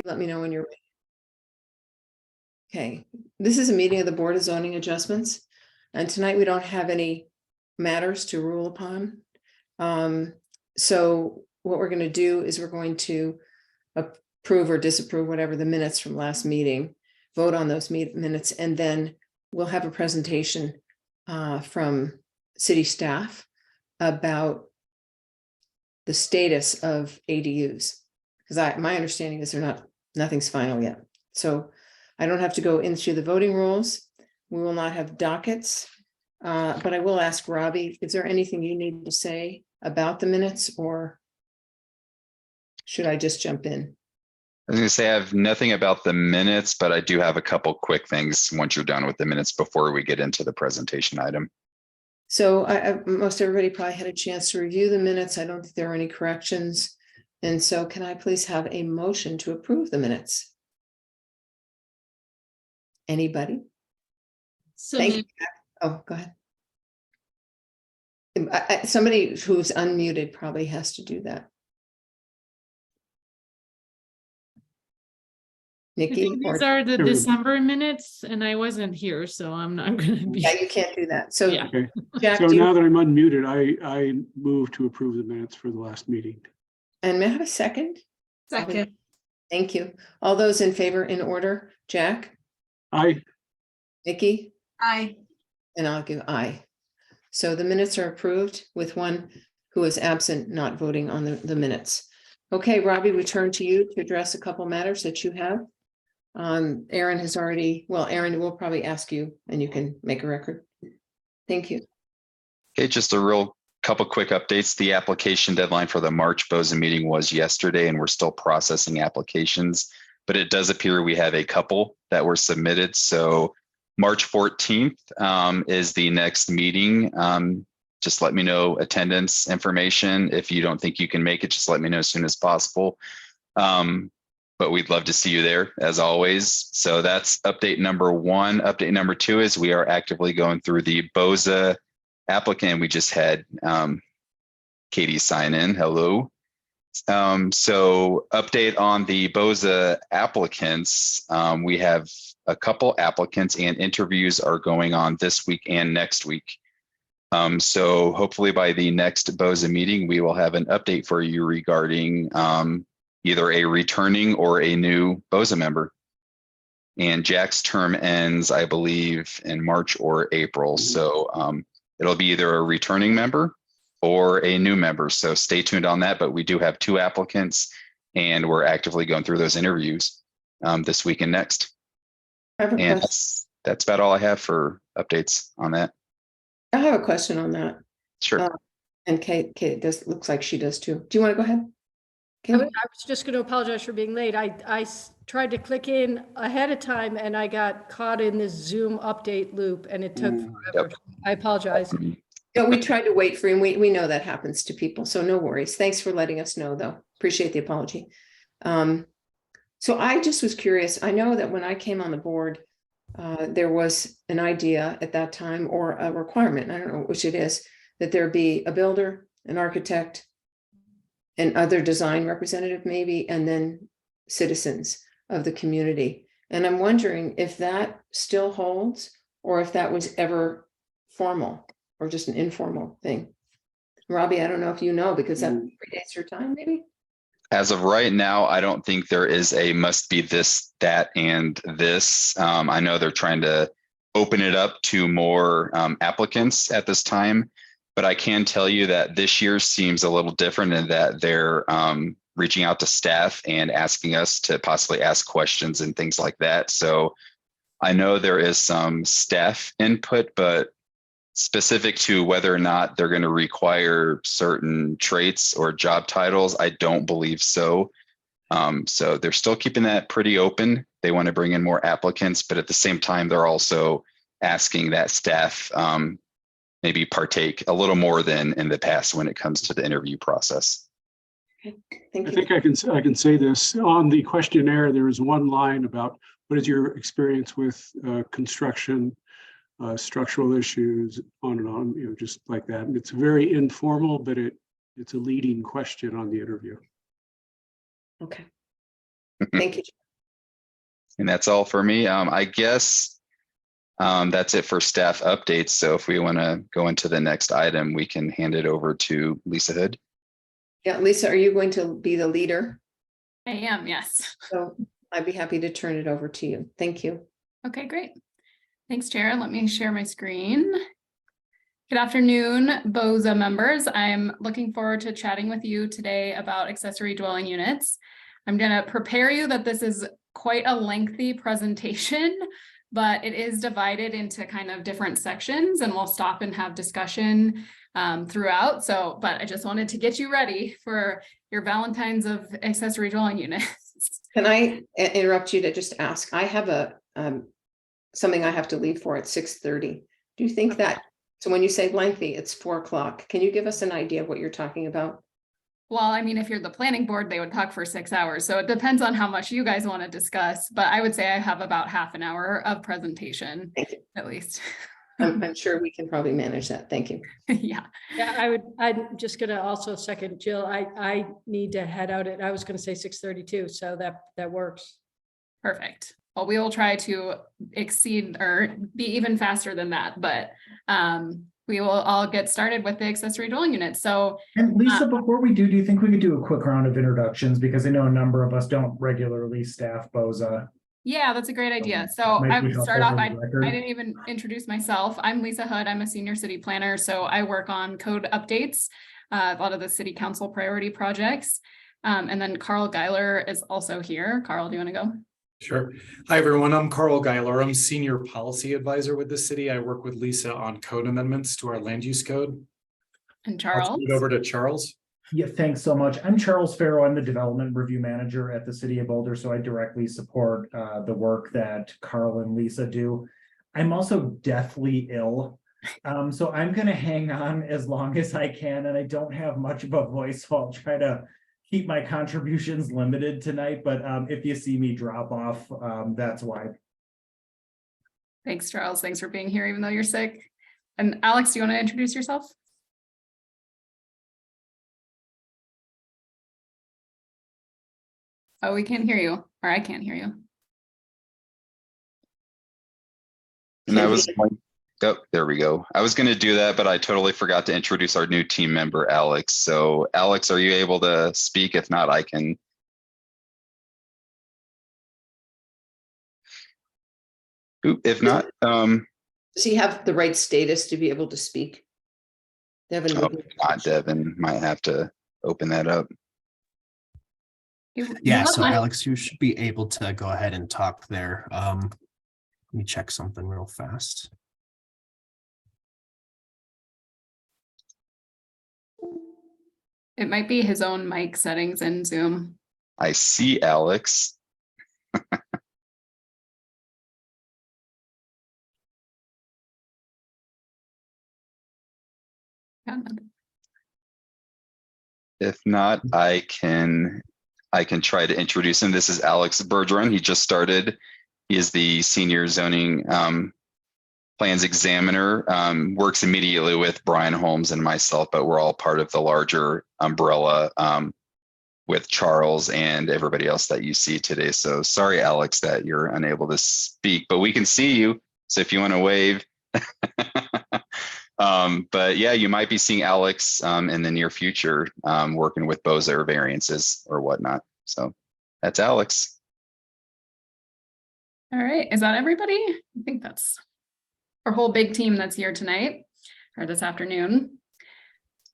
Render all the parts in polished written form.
let me know when you're ready. Okay, this is a meeting of the Board of Zoning Adjustments, and tonight we don't have any matters to rule upon. So what we're going to do is we're going to approve or disapprove whatever the minutes from last meeting, vote on those minutes, and then we'll have a presentation from city staff about the status of ADUs, because my understanding is nothing's final yet. So I don't have to go into the voting rules. We will not have dockets, but I will ask Robbie, is there anything you need to say about the minutes, or should I just jump in? I was going to say I have nothing about the minutes, but I do have a couple quick things once you're done with the minutes before we get into the presentation item. So most everybody probably had a chance to review the minutes. I don't think there are any corrections. And so can I please have a motion to approve the minutes? Anybody? So Thank you. Oh, go ahead. Somebody who's unmuted probably has to do that. Nikki? these are the December minutes, and I wasn't here, so I'm not going to be. Yeah, you can't do that. So, Yeah. Okay, Jack, so now that I'm unmuted, I move to approve the minutes for the last meeting. and may I have a second? Second. Thank you. All those in favor in order, Jack, Aye. Nikki, Aye. and I'll give aye. So the minutes are approved with one who is absent, not voting on the minutes. Okay, Robbie, we turn to you to address a couple matters that you have. Aaron has already, well, Aaron will probably ask you and you can make a record. Thank you. Okay, just a real couple quick updates. The application deadline for the March BOZA meeting was yesterday, and we're still processing applications, but it does appear we have a couple that were submitted. So March 14th is the next meeting. Just let me know attendance information. If you don't think you can make it, just let me know as soon as possible. But we'd love to see you there as always. So that's update number one. Update number two is we are actively going through the BOZA applicant. We just had Katie sign in. Hello. So update on the BOZA applicants. We have a couple applicants and interviews are going on this week and next week. So hopefully by the next BOZA meeting, we will have an update for you regarding either a returning or a new BOZA member. And Jack's term ends, I believe, in March or April. So it'll be either a returning member or a new member. So stay tuned on that. But we do have two applicants and we're actively going through those interviews this week and next. And that's about all I have for updates on that. I have a question on that. Sure. And Kate looks like she does too. Do you want to go ahead? I was just going to apologize for being late. I tried to click in ahead of time and I got caught in this Zoom update loop and it took forever. Yep. I apologize. No, we tried to wait for you, and we know that happens to people, so no worries. Thanks for letting us know, though. Appreciate the apology. So I just was curious. I know that when I came on the board, there was an idea at that time, or a requirement, I don't know which it is, that there be a builder, an architect, and other design representative maybe, and then citizens of the community. And I'm wondering if that still holds, or if that was ever formal, or just an informal thing. Robbie, I don't know if you know, because that predates your time, maybe? As of right now, I don't think there is a must be this, that, and this. I know they're trying to open it up to more applicants at this time, but I can tell you that this year seems a little different in that they're reaching out to staff and asking us to possibly ask questions and things like that. So I know there is some staff input, but specific to whether or not they're going to require certain traits or job titles, I don't believe so. So they're still keeping that pretty open. They want to bring in more applicants, but at the same time, they're also asking that staff maybe partake a little more than in the past when it comes to the interview process. Okay, thank you. I think I can say this on the questionnaire. There is one line about what is your experience with construction, structural issues, on and on, you know, just like that. And it's very informal, but it's a leading question on the interview. Okay. Thank you. And that's all for me. I guess that's it for staff updates. So if we want to go into the next item, we can hand it over to Lisa Hood. Yeah, Lisa, are you going to be the leader? I am, yes. So I'd be happy to turn it over to you. Thank you. Okay, great. Thanks, Chair. Let me share my screen. Good afternoon, BOZA members. I'm looking forward to chatting with you today about accessory dwelling units. I'm going to prepare you that this is quite a lengthy presentation, but it is divided into kind of different sections, and we'll stop and have discussion throughout. So, but I just wanted to get you ready for your Valentine's of accessory dwelling units. Can I interrupt you to just ask? I have a something I have to leave for at 6:30. Do you think that, so when you say lengthy, it's 4 o'clock. Can you give us an idea of what you're talking about? Well, I mean, if you're the planning board, they would talk for 6 hours. So it depends on how much you guys want to discuss, but I would say I have about half an hour of presentation, Thank you. at least. I'm sure we can probably manage that. Thank you. Yeah. Yeah, I'm just gonna also second Jill. I need to head out I was gonna say 6:32, so that works. Perfect. Well, we will try to exceed or be even faster than that, but we will all get started with the accessory dwelling unit. So, And Lisa, before we do you think we could do a quick round of introductions? Because I know a number of us don't regularly staff BOZA. yeah, that's a great idea. So Might I be would start helpful off, for the I record. didn't even introduce myself. I'm Lisa Hood. I'm a senior city planner. So I work on code updates, a lot of the city council priority projects. And then Carl Geiler is also here. Carl, do you want to go? Sure. Hi, everyone. I'm Carl Geiler. I'm Senior Policy Advisor with the city. I work with Lisa on code amendments to our land use code. And I'll Charles. turn it over to Charles. Yeah, thanks so much. I'm Charles Farrow. I'm the Development Review Manager at the City of Boulder, so I directly support the work that Carl and Lisa do. I'm also deathly ill, so I'm going to hang on as long as I can, and I don't have much of a voice, so I'll try to keep my contributions limited tonight, but if you see me drop off, that's why. Thanks, Charles. Thanks for being here, even though you're sick. And Alex, do you want to introduce yourself? Oh, we can't hear you, or I can't hear you. And I was going, oh, there we go. I was going to do that, but I totally forgot to introduce our new team member, Alex. So Alex, are you able to speak? If not, I can. If not, Does he have the right status to be able to speak? Devin, oh, not Devin, might have to open that up. Yeah, so Alex, you should be able to go ahead and talk there. Let me check something real fast. It might be his own mic settings in Zoom. I see Alex. If not, I can try to introduce him. This is Alex Bergeron. He just started. He is the senior zoning plans examiner, works immediately with Brian Holmes and myself, but we're all part of the larger umbrella with Charles and everybody else that you see today. So sorry, Alex, that you're unable to speak, but we can see you. So if you want to wave. But yeah, you might be seeing Alex in the near future working with BOZA or variances or whatnot. So that's Alex. All right, is that everybody? I think that's our whole big team that's here tonight or this afternoon.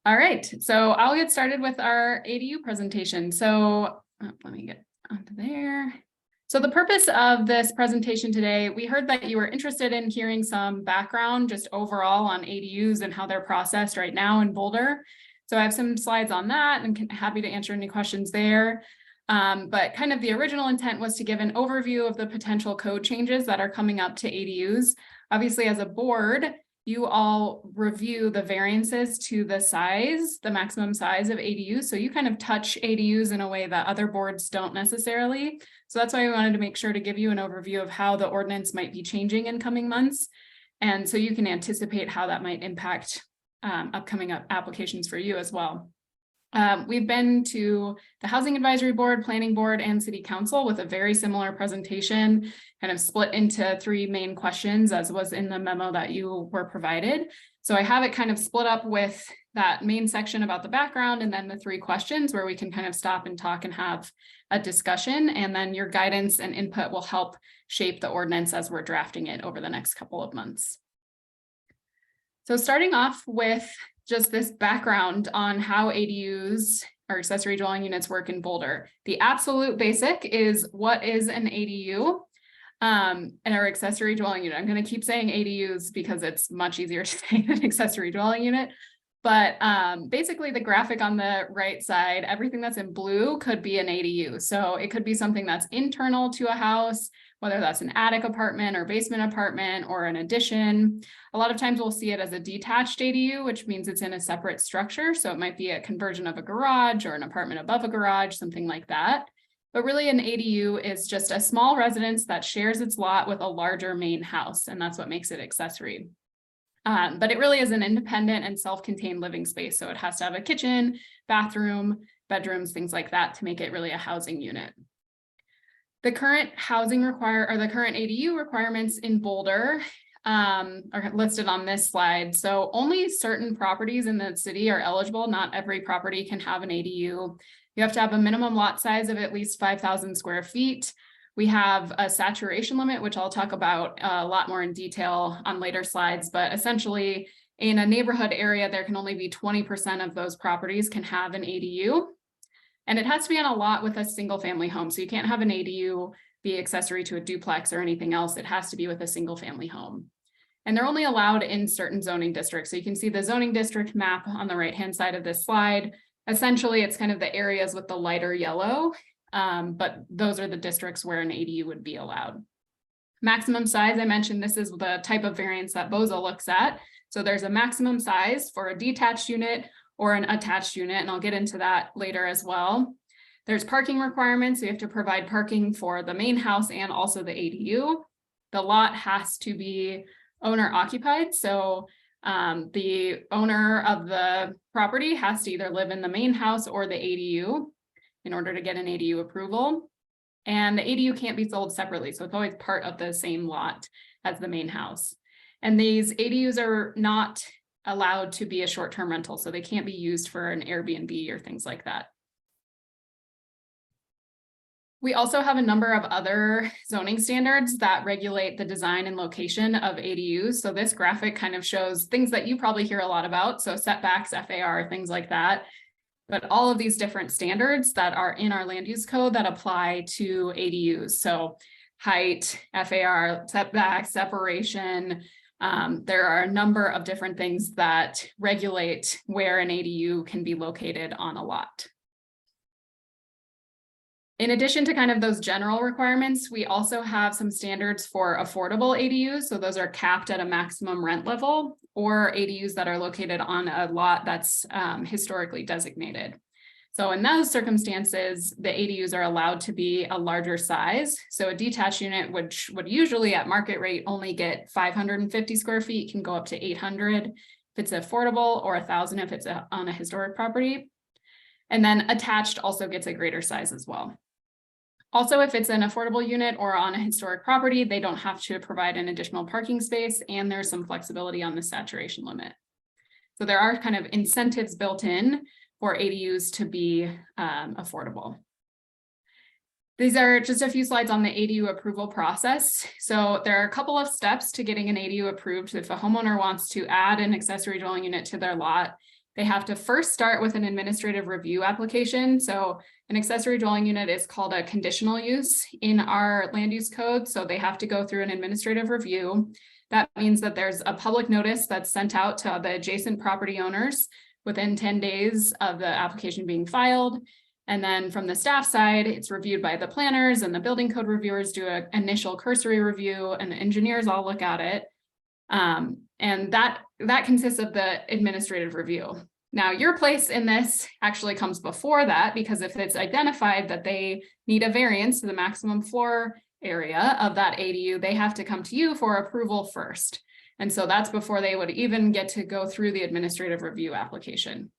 All right, so I'll get started with our ADU presentation. So let me get onto there. So the purpose of this presentation today, we heard that you were interested in hearing some background just overall on ADUs and how they're processed right now in Boulder. So I have some slides on that and happy to answer any questions there. But kind of the original intent was to give an overview of the potential code changes that are coming up to ADUs. Obviously, as a board, you all review the variances to the size, the maximum size of ADUs. So you kind of touch ADUs in a way that other boards don't necessarily. So that's why we wanted to make sure to give you an overview of how the ordinance might be changing in coming months. And so you can anticipate how that might impact upcoming applications for you as well. We've been to the Housing Advisory Board, Planning Board, and City Council with a very similar presentation, kind of split into 3 main questions, as was in the memo that you were provided. So I have it kind of split up with that main section about the background and then the 3 questions where we can kind of stop and talk and have a discussion. And then your guidance and input will help shape the ordinance as we're drafting it over the next couple of months. So starting off with just this background on how ADUs or accessory dwelling units work in Boulder. The absolute basic is what is an ADU and our accessory dwelling unit. I'm going to keep saying ADUs because it's much easier to say than accessory dwelling unit. But basically the graphic on the right side, everything that's in blue could be an ADU. So it could be something that's internal to a house, whether that's an attic apartment or basement apartment or an addition. A lot of times we'll see it as a detached ADU, which means it's in a separate structure. So it might be a conversion of a garage or an apartment above a garage, something like that. But really an ADU is just a small residence that shares its lot with a larger main house, and that's what makes it accessory. But it really is an independent and self-contained living space. So it has to have a kitchen, bathroom, bedrooms, things like that to make it really a housing unit. The current the current ADU requirements in Boulder are listed on this slide. So only certain properties in the city are eligible. Not every property can have an ADU. You have to have a minimum lot size of at least 5,000 square feet. We have a saturation limit, which I'll talk about a lot more in detail on later slides, but essentially in a neighborhood area, there can only be 20% of those properties can have an ADU. And it has to be on a lot with a single family home. So you can't have an ADU be accessory to a duplex or anything else. It has to be with a single family home. And they're only allowed in certain zoning districts. So you can see the zoning district map on the right-hand side of this slide. Essentially, it's kind of the areas with the lighter yellow, but those are the districts where an ADU would be allowed. Maximum size, I mentioned this is the type of variance that BOZA looks at. So there's a maximum size for a detached unit or an attached unit, and I'll get into that later as well. There's parking requirements. So you have to provide parking for the main house and also the ADU. The lot has to be owner occupied. So the owner of the property has to either live in the main house or the ADU in order to get an ADU approval. And the ADU can't be sold separately. So it's always part of the same lot as the main house. And these ADUs are not allowed to be a short-term rental. So they can't be used for an Airbnb or things like that. We also have a number of other zoning standards that regulate the design and location of ADUs. So this graphic kind of shows things that you probably hear a lot about. So setbacks, FAR, things like that. But all of these different standards that are in our land use code that apply to ADUs. So height, FAR, setbacks, separation. There are a number of different things that regulate where an ADU can be located on a lot. In addition to kind of those general requirements, we also have some standards for affordable ADUs. So those are capped at a maximum rent level, or ADUs that are located on a lot that's historically designated. So in those circumstances, the ADUs are allowed to be a larger size. So a detached unit, which would usually at market rate only get 550 square feet, can go up to 800 if it's affordable, or 1,000 if it's on a historic property. And then attached also gets a greater size as well. Also, if it's an affordable unit or on a historic property, they don't have to provide an additional parking space, and there's some flexibility on the saturation limit. So there are kind of incentives built in for ADUs to be affordable. These are just a few slides on the ADU approval process. So there are a couple of steps to getting an ADU approved. If a homeowner wants to add an accessory dwelling unit to their lot, they have to first start with an administrative review application. So an accessory dwelling unit is called a conditional use in our land use code. So they have to go through an administrative review. That means that there's a public notice that's sent out to the adjacent property owners within 10 days of the application being filed. And then from the staff side, it's reviewed by the planners, and the building code reviewers do an initial cursory review, and the engineers all look at it. And that consists of the administrative review. Now, your place in this actually comes before that, because if it's identified that they need a variance to the maximum floor area of that ADU, they have to come to you for approval first. And so that's before they would even get to go through the administrative review application.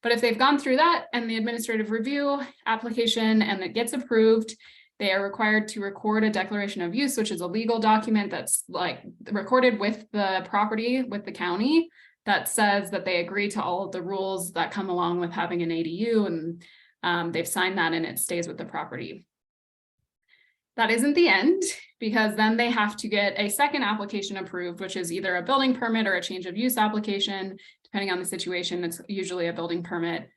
But if they've gone through that and the administrative review application and it gets approved, they are required to record a declaration of use, which is a legal document that's like recorded with the property with the county that says that they agree to all of the rules that come along with having an ADU, and they've signed that and it stays with the property. That isn't the end, because then they have to get a second application approved, which is either a building permit or a change of use application, depending on the situation. It's usually a building permit.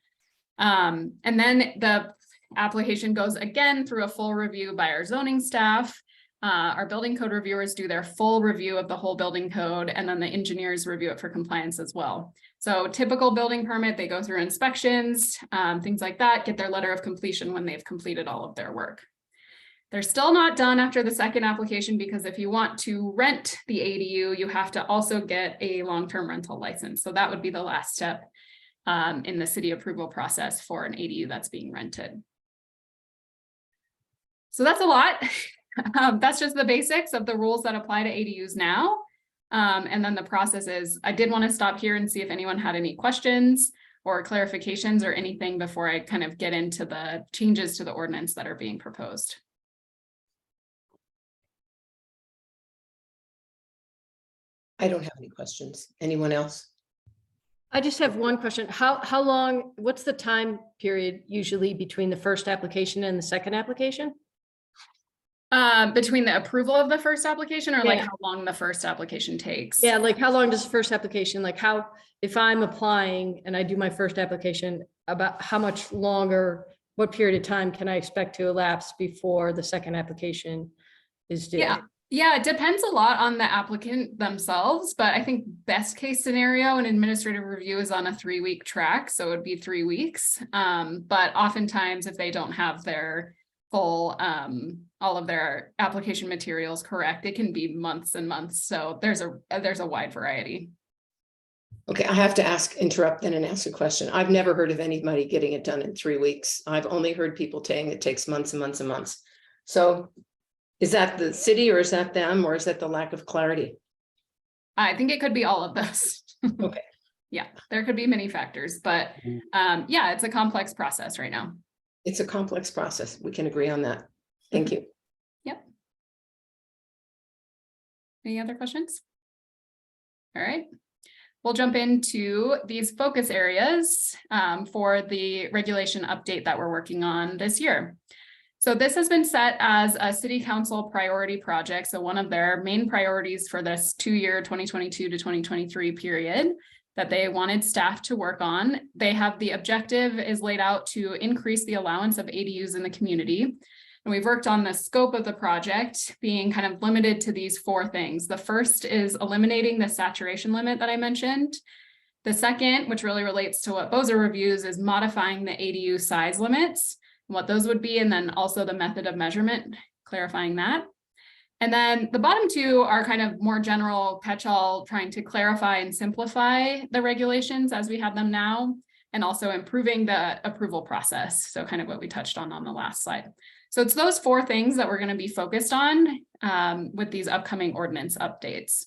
And then the application goes again through a full review by our zoning staff. Our building code reviewers do their full review of the whole building code, and then the engineers review it for compliance as well. So typical building permit, they go through inspections, things like that, get their letter of completion when they've completed all of their work. They're still not done after the second application, because if you want to rent the ADU, you have to also get a long-term rental license. So that would be the last step in the city approval process for an ADU that's being rented. So that's a lot. That's just the basics of the rules that apply to ADUs now. And then the process is, I did want to stop here and see if anyone had any questions or clarifications or anything before I kind of get into the changes to the ordinance that are being proposed. I don't have any questions. Anyone else? I just have one question. How long, what's the time period usually between the first application and the second application? Between the approval of the first application, or like Yeah. how long the first application takes? Yeah, like how long does the first application, like how, if I'm applying and I do my first application, about how much longer, what period of time can I expect to elapse before the second application is due? Yeah, it depends a lot on the applicant themselves, but I think best case scenario, an administrative review is on a 3-week track, so it would be 3 weeks. But oftentimes if they don't have their full, all of their application materials correct, it can be months and months. So there's a wide variety. Okay, I have to interrupt then and ask a question. I've never heard of anybody getting it done in 3 weeks. I've only heard people saying it takes months and months and months. So is that the city, or is that them, or is that the lack of clarity? I think it could be all of those. Okay. Yeah, there could be many factors, but yeah, it's a complex process right now. It's a complex process. We can agree on that. Thank you. Yep. Any other questions? All right. We'll jump into these focus areas for the regulation update that we're working on this year. So this has been set as a city council priority project. So one of their main priorities for this 2-year 2022 to 2023 period that they wanted staff to work on. They have the objective is laid out to increase the allowance of ADUs in the community. And we've worked on the scope of the project being kind of limited to these 4 things. The first is eliminating the saturation limit that I mentioned. The second, which really relates to what BOZA reviews, is modifying the ADU size limits, what those would be, and then also the method of measurement, clarifying that. And then the bottom 2 are kind of more general catch-all, trying to clarify and simplify the regulations as we have them now, and also improving the approval process. So kind of what we touched on the last slide. So it's those 4 things that we're going to be focused on with these upcoming ordinance updates.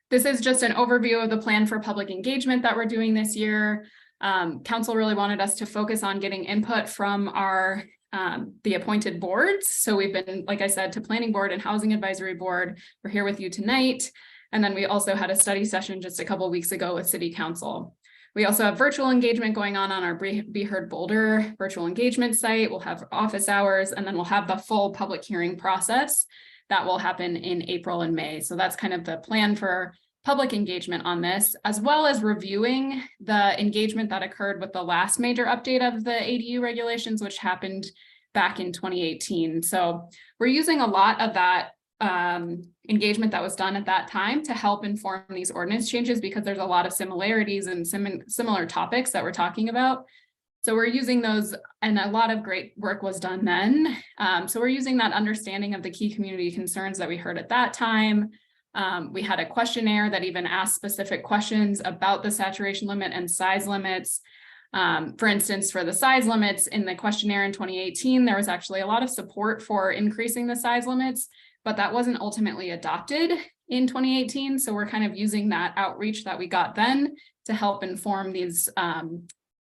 This is just an overview of the plan for public engagement that we're doing this year. Council really wanted us to focus on getting input from our the appointed boards. So we've been, like I said, to Planning Board and Housing Advisory Board. We're here with you tonight. And then we also had a study session just a couple of weeks ago with City Council. We also have virtual engagement going on our Be Heard Boulder virtual engagement site. We'll have office hours, and then we'll have the full public hearing process that will happen in April and May. So that's kind of the plan for public engagement on this, as well as reviewing the engagement that occurred with the last major update of the ADU regulations, which happened back in 2018. So we're using a lot of that engagement that was done at that time to help inform these ordinance changes, because there's a lot of similarities and similar topics that we're talking about. So we're using those, and a lot of great work was done then. So we're using that understanding of the key community concerns that we heard at that time. We had a questionnaire that even asked specific questions about the saturation limit and size limits. For instance, for the size limits in the questionnaire in 2018, there was actually a lot of support for increasing the size limits, but that wasn't ultimately adopted in 2018. So we're kind of using that outreach that we got then to help inform these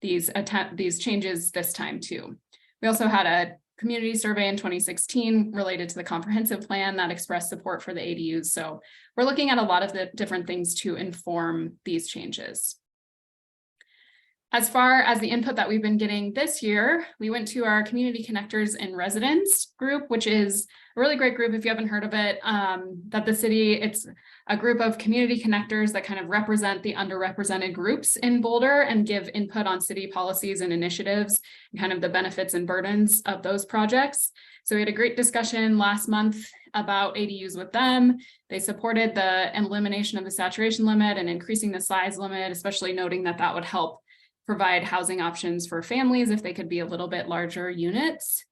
these changes this time too. We also had a community survey in 2016 related to the comprehensive plan that expressed support for the ADUs. So we're looking at a lot of the different things to inform these changes. As far as the input that we've been getting this year, we went to our Community Connectors and Residents group, which is a really great group if you haven't heard of it, that the city, it's a group of community connectors that kind of represent the underrepresented groups in Boulder and give input on city policies and initiatives, and kind of the benefits and burdens of those projects. So we had a great discussion last month about ADUs with them. They supported the elimination of the saturation limit and increasing the size limit, especially noting that that would help provide housing options for families if they could be a little bit larger units,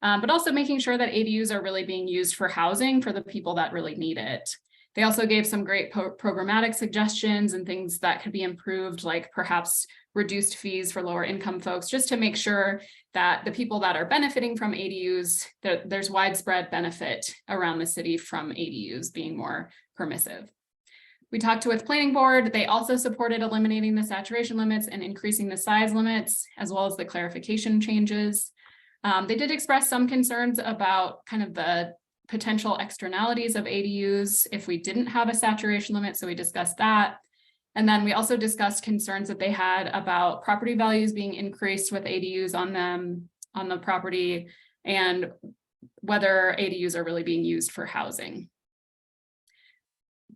but also making sure that ADUs are really being used for housing for the people that really need it. They also gave some great programmatic suggestions and things that could be improved, like perhaps reduced fees for lower income folks, just to make sure that the people that are benefiting from ADUs, there's widespread benefit around the city from ADUs being more permissive. We talked with Planning Board. They also supported eliminating the saturation limits and increasing the size limits, as well as the clarification changes. They did express some concerns about kind of the potential externalities of ADUs if we didn't have a saturation limit, so we discussed that. And then we also discussed concerns that they had about property values being increased with ADUs on them, on the property, and whether ADUs are really being used for housing.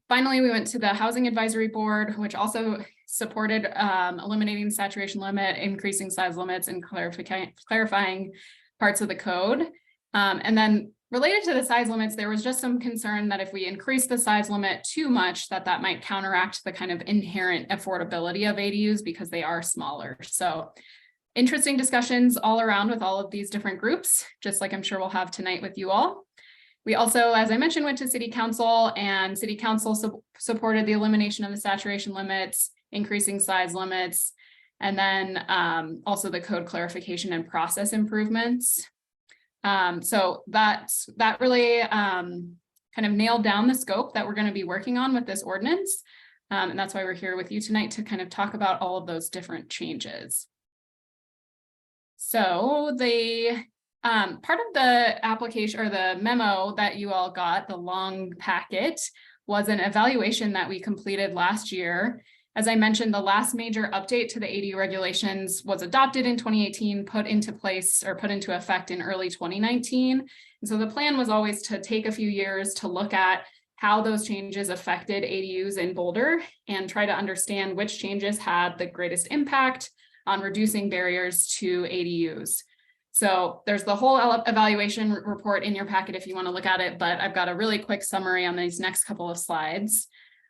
Finally, we went to the Housing Advisory Board, which also supported eliminating the saturation limit, increasing size limits, and clarifying parts of the code. And then related to the size limits, there was just some concern that if we increase the size limit too much, that might counteract the kind of inherent affordability of ADUs because they are smaller. So interesting discussions all around with all of these different groups, just like I'm sure we'll have tonight with you all. We also, as I mentioned, went to City Council, and City Council supported the elimination of the saturation limits, increasing size limits, and then also the code clarification and process improvements. So that really kind of nailed down the scope that we're going to be working on with this ordinance. And that's why we're here with you tonight to kind of talk about all of those different changes. So part of the application or the memo that you all got, the long packet, was an evaluation that we completed last year. As I mentioned, the last major update to the ADU regulations was adopted in 2018, put into place or put into effect in early 2019. And so the plan was always to take a few years to look at how those changes affected ADUs in Boulder and try to understand which changes had the greatest impact on reducing barriers to ADUs. So there's the whole evaluation report in your packet if you want to look at it, but I've got a really quick summary on these next couple of slides.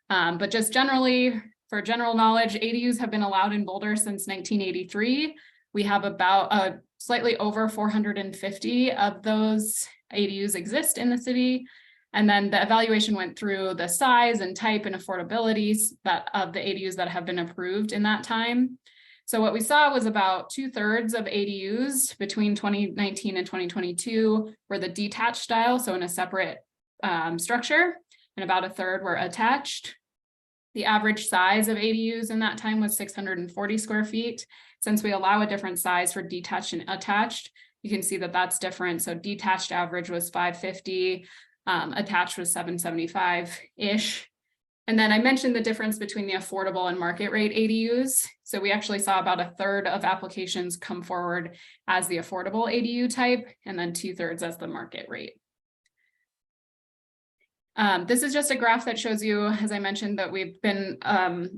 But just generally, for general knowledge, ADUs have been allowed in Boulder since 1983. We have about slightly over 450 of those ADUs exist in the city. And then the evaluation went through the size and type and affordabilities of the ADUs that have been approved in that time. So what we saw was about 2/3 of ADUs between 2019 and 2022 were the detached style, so in a separate structure, and about 1/3 were attached. The average size of ADUs in that time was 640 square feet. Since we allow a different size for detached and attached, you can see that that's different. So detached average was 550, attached was 775-ish. And then I mentioned the difference between the affordable and market rate ADUs. So we actually saw about 1/3 of applications come forward as the affordable ADU type, and then 2/3 as the market rate. This is just a graph that shows you, as I mentioned, that we've been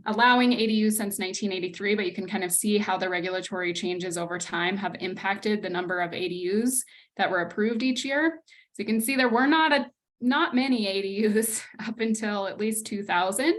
allowing ADUs since 1983, but you can kind of see how the regulatory changes over time have impacted the number of ADUs that were approved each year. So you can see there were not many ADUs up until at least 2000.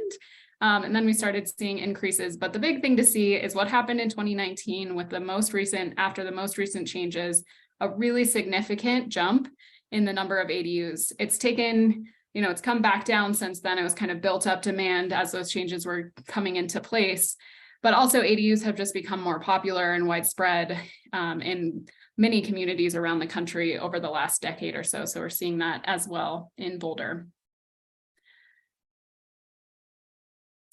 And then we started seeing increases. But the big thing to see is what happened in 2019 with after the most recent changes, a really significant jump in the number of ADUs. It's taken, it's come back down since then. It was kind of built up demand as those changes were coming into place. But also ADUs have just become more popular and widespread in many communities around the country over the last decade or so. So we're seeing that as well in Boulder.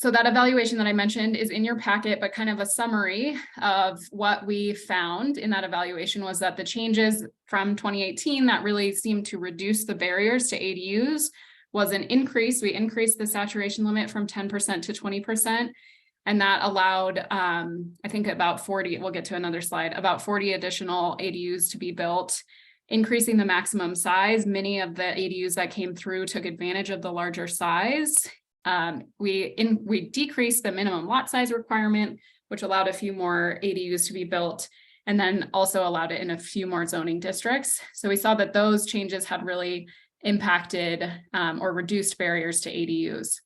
So that evaluation that I mentioned is in your packet, but kind of a summary of what we found in that evaluation was that the changes from 2018 that really seemed to reduce the barriers to ADUs was an increase. We increased the saturation limit from 10% to 20%. And that allowed, I think about 40, we'll get to another slide, about 40 additional ADUs to be built, increasing the maximum size. Many of the ADUs that came through took advantage of the larger size. We decreased the minimum lot size requirement, which allowed a few more ADUs to be built, and then also allowed it in a few more zoning districts. So we saw that those changes had really impacted or reduced barriers to ADUs.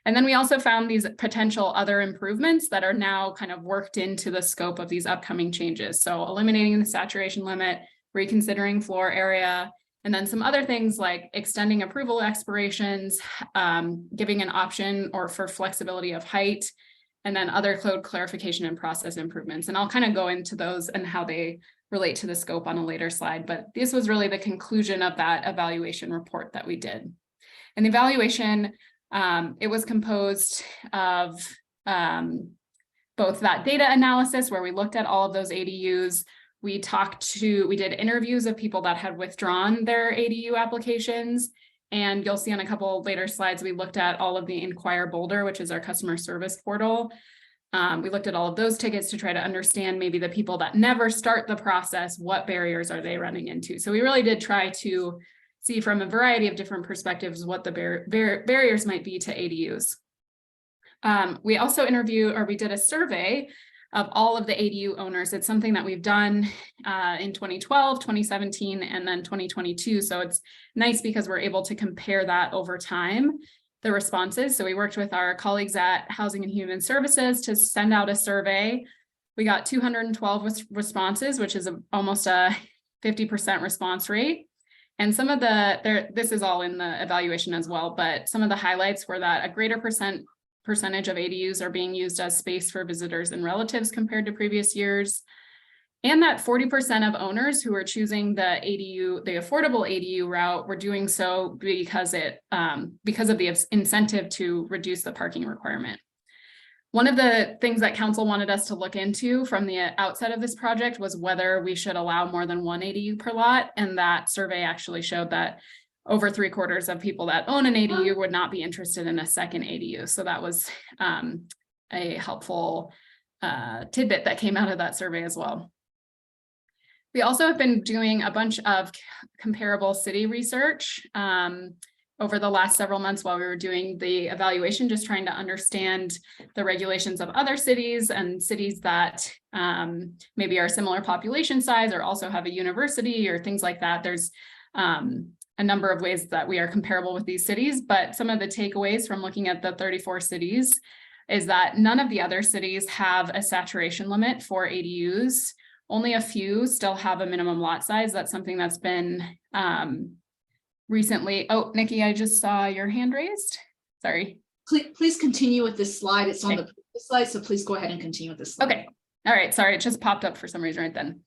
And then we also found these potential other improvements that are now kind of worked into the scope of these upcoming changes. So eliminating the saturation limit, reconsidering floor area, and then some other things like extending approval expirations, giving an option or for flexibility of height, and then other code clarification and process improvements. And I'll kind of go into those and how they relate to the scope on a later slide, but this was really the conclusion of that evaluation report that we did. And the evaluation, it was composed of both that data analysis where we looked at all of those ADUs. We did interviews of people that had withdrawn their ADU applications. And you'll see on a couple later slides, we looked at all of the Inquire Boulder, which is our customer service portal. We looked at all of those tickets to try to understand maybe the people that never start the process, what barriers are they running into? So we really did try to see from a variety of different perspectives what the barriers might be to ADUs. We also we did a survey of all of the ADU owners. It's something that we've done in 2012, 2017, and then 2022. So it's nice because we're able to compare that over time, the responses. So we worked with our colleagues at Housing and Human Services to send out a survey. We got 212 responses, which is almost a 50% response rate. And some of this is all in the evaluation as well, but some of the highlights were that a greater percentage of ADUs are being used as space for visitors and relatives compared to previous years. And that 40% of owners who are choosing the affordable ADU route were doing so because of the incentive to reduce the parking requirement. One of the things that council wanted us to look into from the outset of this project was whether we should allow more than one ADU per lot. And that survey actually showed that over 3/4 of people that own an ADU would not be interested in a second ADU. So that was a helpful tidbit that came out of that survey as well. We also have been doing a bunch of comparable city research over the last several months while we were doing the evaluation, just trying to understand the regulations of other cities and cities that maybe are similar population size or also have a university or things like that. There's a number of ways that we are comparable with these cities, but some of the takeaways from looking at the 34 cities is that none of the other cities have a saturation limit for ADUs. Only a few still have a minimum lot size. That's something that's been recently. Oh, Nikki, I just saw your hand raised. Sorry. Please continue with this slide. It's on the previous slide, so please go ahead and continue with this slide. Okay. All right. Sorry, it just popped up for some reason right then.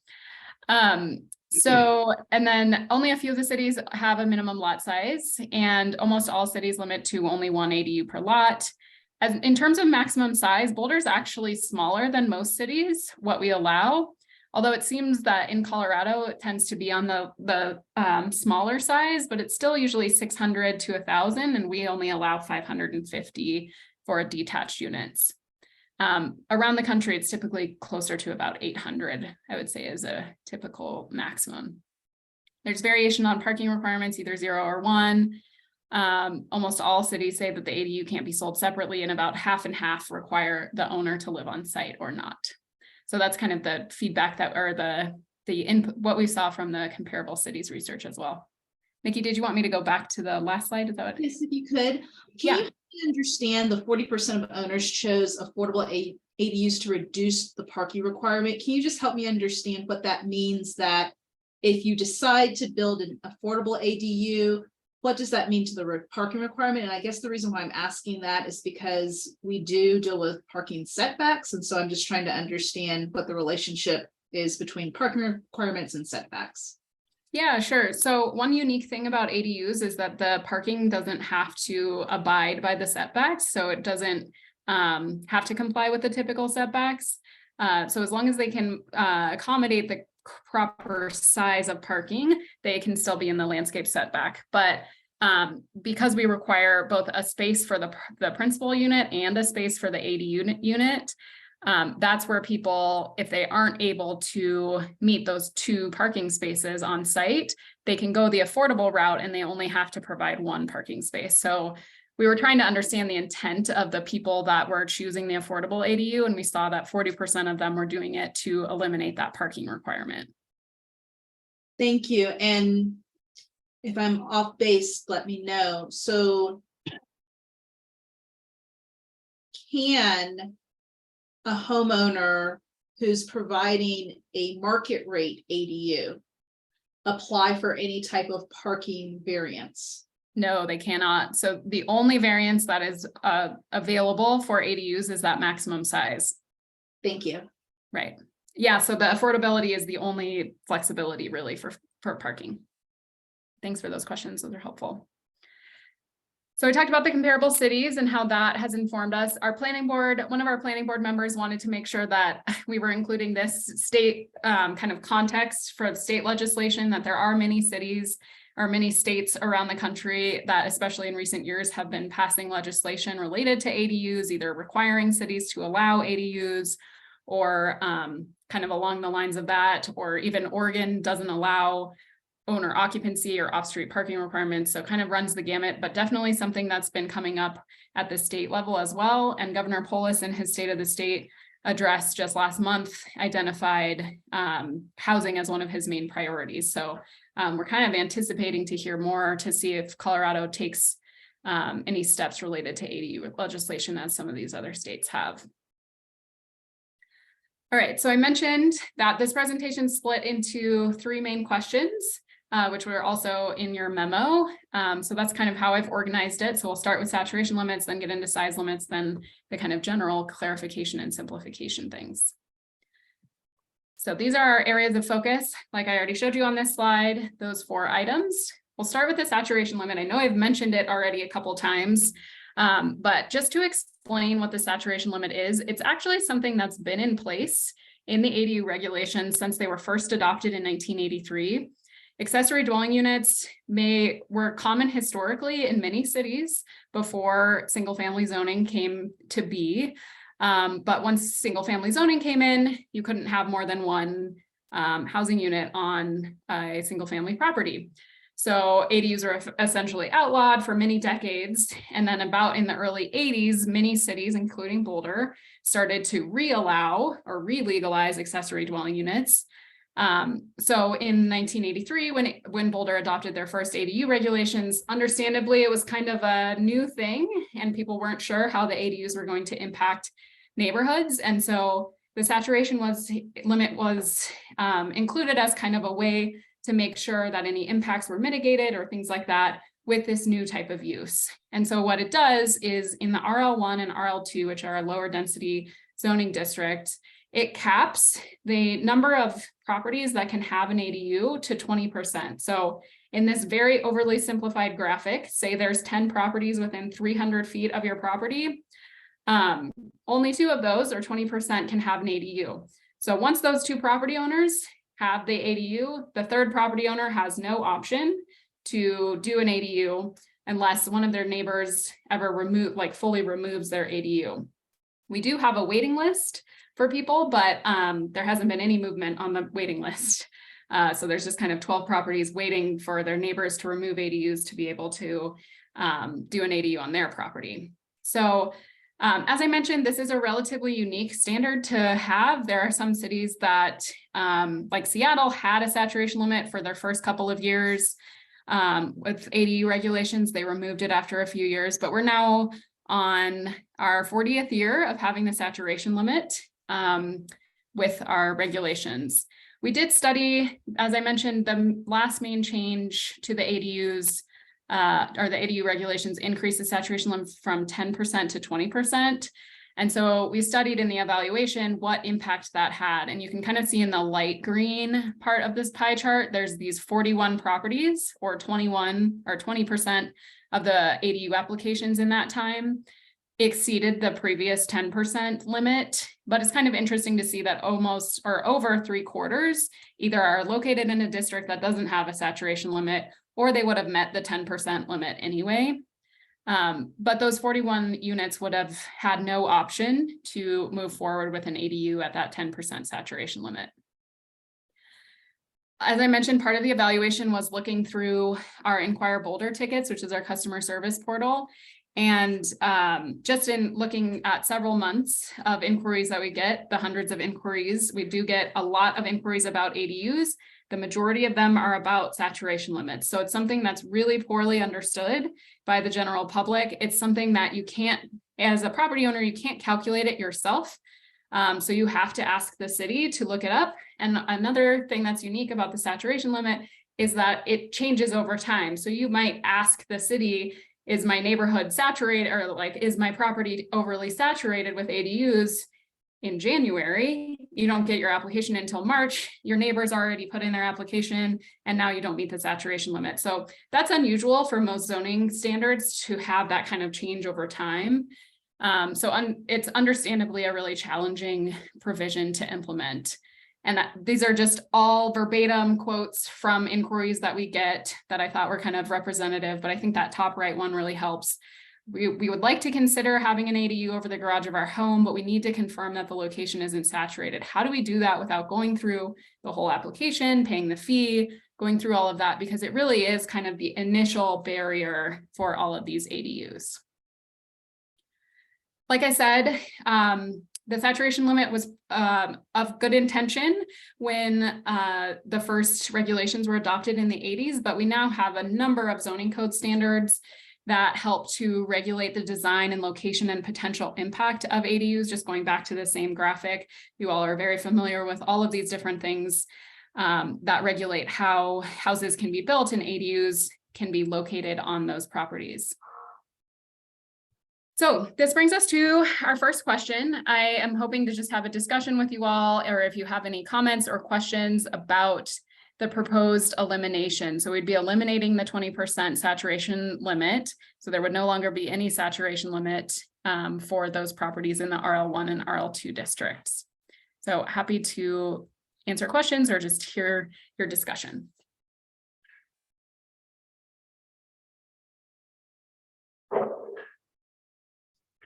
And then only a few of the cities have a minimum lot size, and almost all cities limit to only one ADU per lot. In terms of maximum size, Boulder is actually smaller than most cities, what we allow. Although it seems that in Colorado, it tends to be on the smaller size, but it's still usually 600 to 1,000, and we only allow 550 for detached units. Around the country, it's typically closer to about 800, I would say, is a typical maximum. There's variation on parking requirements, either 0 or 1. Almost all cities say that the ADU can't be sold separately, and about half and half require the owner to live on site or not. So that's kind of the feedback that, or the input, what we saw from the comparable cities research as well. Nikki, did you want me to go back to the last slide? Is that what? Yes, if you could. Can you understand the 40% of owners chose affordable ADUs to reduce the parking requirement? Can you just help me understand what that means, that if you decide to build an affordable ADU, what does that mean to the parking requirement? And I guess the reason why I'm asking that is because we do deal with parking setbacks. And so I'm just trying to understand what the relationship is between parking requirements and setbacks. Yeah, sure. So one unique thing about ADUs is that the parking doesn't have to abide by the setbacks. So it doesn't have to comply with the typical setbacks. So as long as they can accommodate the proper size of parking, they can still be in the landscape setback. But because we require both a space for the principal unit and a space for the ADU unit, that's where people, if they aren't able to meet those 2 parking spaces on site, they can go the affordable route and they only have to provide 1 parking space. So we were trying to understand the intent of the people that were choosing the affordable ADU, and we saw that 40% of them were doing it to eliminate that parking requirement. Thank you. And if I'm off base, let me know. So can a homeowner who's providing a market rate ADU apply for any type of parking variance? No, they cannot. So the only variance that is available for ADUs is that maximum size. Thank you. Right. Yeah, so the affordability is the only flexibility really for parking. Thanks for those questions. Those are helpful. So we talked about the comparable cities and how that has informed us. Our planning board, one of our planning board members wanted to make sure that we were including this state kind of context for state legislation, that there are many cities or many states around the country that, especially in recent years, have been passing legislation related to ADUs, either requiring cities to allow ADUs or kind of along the lines of that, or even Oregon doesn't allow owner occupancy or off-street parking requirements. So kind of runs the gamut, but definitely something that's been coming up at the state level as well. And Governor Polis in his State of the State address just last month identified housing as one of his main priorities. So we're kind of anticipating to hear more to see if Colorado takes any steps related to ADU legislation as some of these other states have. All right, so I mentioned that this presentation split into 3 main questions, which were also in your memo. So that's kind of how I've organized it. So we'll start with saturation limits, then get into size limits, then the kind of general clarification and simplification things. So these are our areas of focus. Like I already showed you on this slide, those 4 items. We'll start with the saturation limit. I know I've mentioned it already a couple times, but just to explain what the saturation limit is, it's actually something that's been in place in the ADU regulations since they were first adopted in 1983. Accessory dwelling units were common historically in many cities before single family zoning came to be. But once single family zoning came in, you couldn't have more than 1 housing unit on a single family property. So ADUs are essentially outlawed for many decades. And then about in the early 80s, many cities, including Boulder, started to re-allow or re-legalize accessory dwelling units. So in 1983, when Boulder adopted their first ADU regulations, understandably, it was kind of a new thing and people weren't sure how the ADUs were going to impact neighborhoods. And so the saturation limit was included as kind of a way to make sure that any impacts were mitigated or things like that with this new type of use. And so what it does is in the RL1 and RL2, which are a lower density zoning district, it caps the number of properties that can have an ADU to 20%. So in this very overly simplified graphic, say there's 10 properties within 300 feet of your property, only 2 of those or 20% can have an ADU. So once those 2 property owners have the ADU, the 3rd property owner has no option to do an ADU unless one of their neighbors ever fully removes their ADU. We do have a waiting list for people, but there hasn't been any movement on the waiting list. So there's just kind of 12 properties waiting for their neighbors to remove ADUs to be able to do an ADU on their property. So as I mentioned, this is a relatively unique standard to have. There are some cities that, like Seattle, had a saturation limit for their first couple of years. With ADU regulations, they removed it after a few years, but we're now on our 40th year of having the saturation limit with our regulations. We did study, as I mentioned, the last main change to the ADUs or the ADU regulations increased the saturation limit from 10% to 20%. And so we studied in the evaluation what impact that had. And you can kind of see in the light green part of this pie chart, there's these 41 properties or 21 or 20% of the ADU applications in that time. exceeded the previous 10% limit, but it's kind of interesting to see that almost or over 3/4 either are located in a district that doesn't have a saturation limit, or they would have met the 10% limit anyway. But those 41 units would have had no option to move forward with an ADU at that 10% saturation limit. As I mentioned, part of the evaluation was looking through our Inquire Boulder tickets, which is our customer service portal. And just in looking at several months of inquiries that we get, the hundreds of inquiries, we do get a lot of inquiries about ADUs. The majority of them are about saturation limits. So it's something that's really poorly understood by the general public. It's something that you can't, as a property owner, you can't calculate it yourself. So you have to ask the city to look it up. And another thing that's unique about the saturation limit is that it changes over time. So you might ask the city, is my neighborhood saturated, or like, is my property overly saturated with ADUs in January? You don't get your application until March, your neighbors already put in their application, and now you don't meet the saturation limit. So that's unusual for most zoning standards to have that kind of change over time. It's understandably a really challenging provision to implement. And these are just all verbatim quotes from inquiries that we get that I thought were kind of representative, but I think that top right one really helps. We would like to consider having an ADU over the garage of our home, but we need to confirm that the location isn't saturated. How do we do that without going through the whole application, paying the fee, going through all of that? Because it really is kind of the initial barrier for all of these ADUs. Like I said, the saturation limit was of good intention when the first regulations were adopted in the 80s, but we now have a number of zoning code standards that help to regulate the design and location and potential impact of ADUs. Just going back to the same graphic, you all are very familiar with all of these different things that regulate how houses can be built and ADUs can be located on those properties. So this brings us to our first question. I am hoping to just have a discussion with you all, or if you have any comments or questions about the proposed elimination. So we'd be eliminating the 20% saturation limit. So there would no longer be any saturation limit for those properties in the RL1 and RL2 districts. So happy to answer questions or just hear your discussion.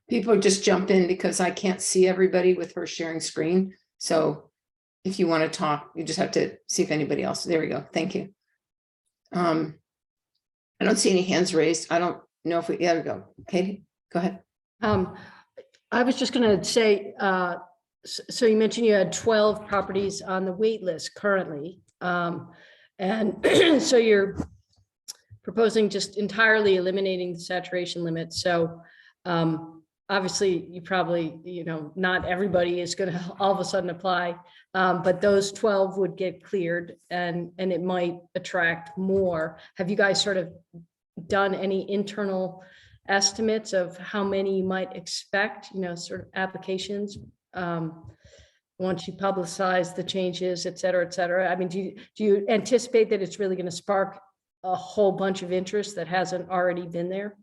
People just jump in because I can't see everybody with her sharing screen. So if you want to talk, you just have to see if anybody else. There we go. Thank you. I don't see any hands raised. I don't know if there we go. Katie, go ahead. I was just going to say, so you mentioned you had 12 properties on the wait list currently. And so you're proposing just entirely eliminating the saturation limit. So obviously you probably, not everybody is going to all of a sudden apply, but those 12 would get cleared and it might attract more. Have you guys sort of done any internal estimates of how many you might expect, sort of applications once you publicize the changes, et cetera, et cetera? I mean, do you anticipate that it's really going to spark a whole bunch of interest that hasn't already been there?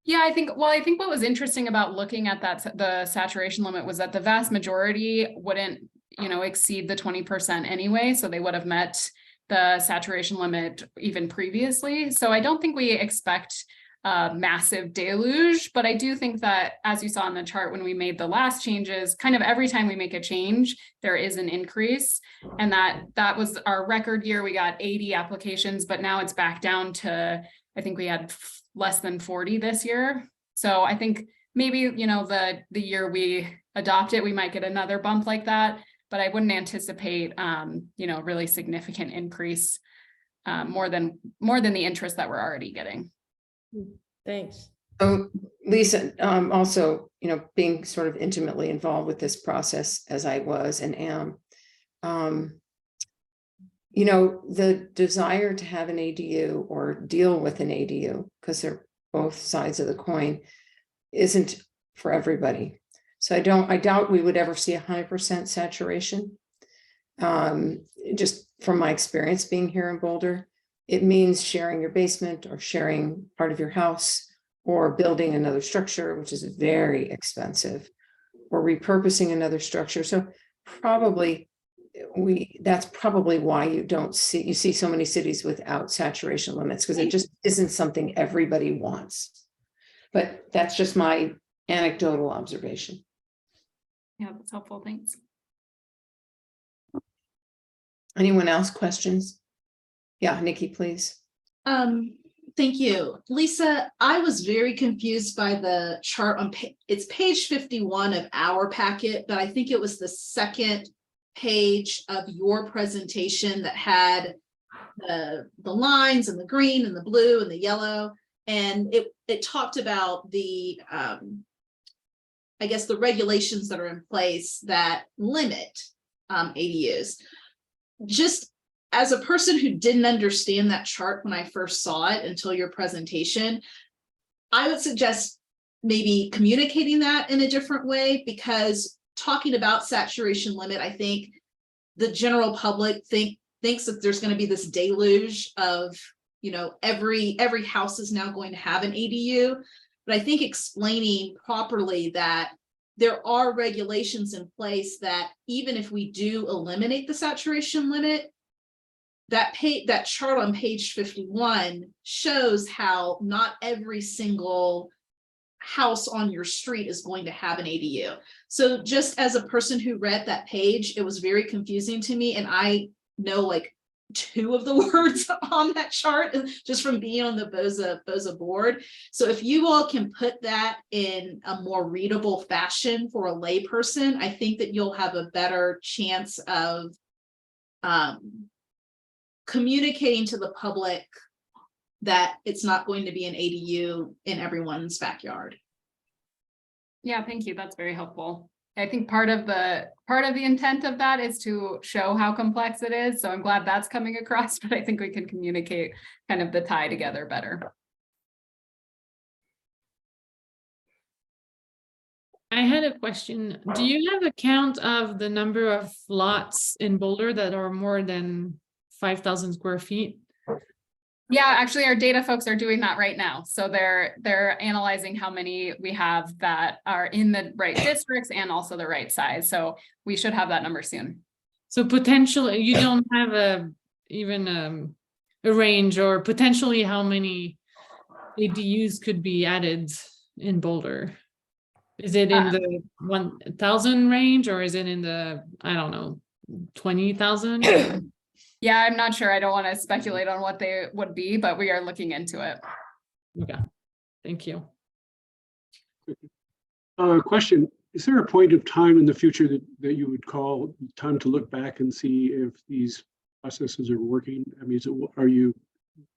Yeah, I think what was interesting about looking at the saturation limit was that the vast majority wouldn't, exceed the 20% anyway. So they would have met the saturation limit even previously. So I don't think we expect a massive deluge, but I do think that, as you saw in the chart, when we made the last changes, kind of every time we make a change, there is an increase. And that was our record year. We got 80 applications, but now it's back down to, I think we had less than 40 this year. So I think maybe, the year we adopt it, we might get another bump like that, but I wouldn't anticipate, really significant increase more than the interest that we're already getting. Thanks. So Lisa, also, being sort of intimately involved with this process as I was and am, the desire to have an ADU or deal with an ADU, because they're both sides of the coin, isn't for everybody. So I doubt we would ever see 100% saturation. Just from my experience being here in Boulder, it means sharing your basement or sharing part of your house or building another structure, which is very expensive, or repurposing another structure. So probably that's probably why you see so many cities without saturation limits, because it just isn't something everybody wants. But that's just my anecdotal observation. Yeah, that's helpful. Thanks. Anyone else questions? Yeah, Nikki, please. Thank you. Lisa, I was very confused by the chart on it's page 51 of our packet, but I think it was the second page of your presentation that had the lines and the green and the blue and the yellow. And it talked about the, I guess, the regulations that are in place that limit ADUs. Just as a person who didn't understand that chart when I first saw it until your presentation, I would suggest maybe communicating that in a different way, because talking about saturation limit, I think the general public thinks that there's going to be this deluge of, you know, every house is now going to have an ADU. But I think explaining properly that there are regulations in place that even if we do eliminate the saturation limit, that chart on page 51 shows how not every single house on your street is going to have an ADU. So just as a person who read that page, it was very confusing to me. And I know like 2 of the words on that chart just from being on the BOZA board. So if you all can put that in a more readable fashion for a layperson, I think that you'll have a better chance of communicating to the public that it's not going to be an ADU in everyone's backyard. Yeah, thank you. That's very helpful. I think part of the intent of that is to show how complex it is. So I'm glad that's coming across, but I think we can communicate kind of the tie together better. I had a question. Do you have a count of the number of lots in Boulder that are more than 5,000 square feet? Yeah, actually our data folks are doing that right now. So they're analyzing how many we have that are in the right districts and also the right size. So we should have that number soon. So potentially you don't have even a range, or potentially how many ADUs could be added in Boulder? Is it in the 1,000 range, or is it in the, I don't know, 20,000? Yeah, I'm not sure. I don't want to speculate on what they would be, but we are looking into it. Okay, thank you. Question, is there a point of time in the future that you would call time to look back and see if these processes are working? I mean, are you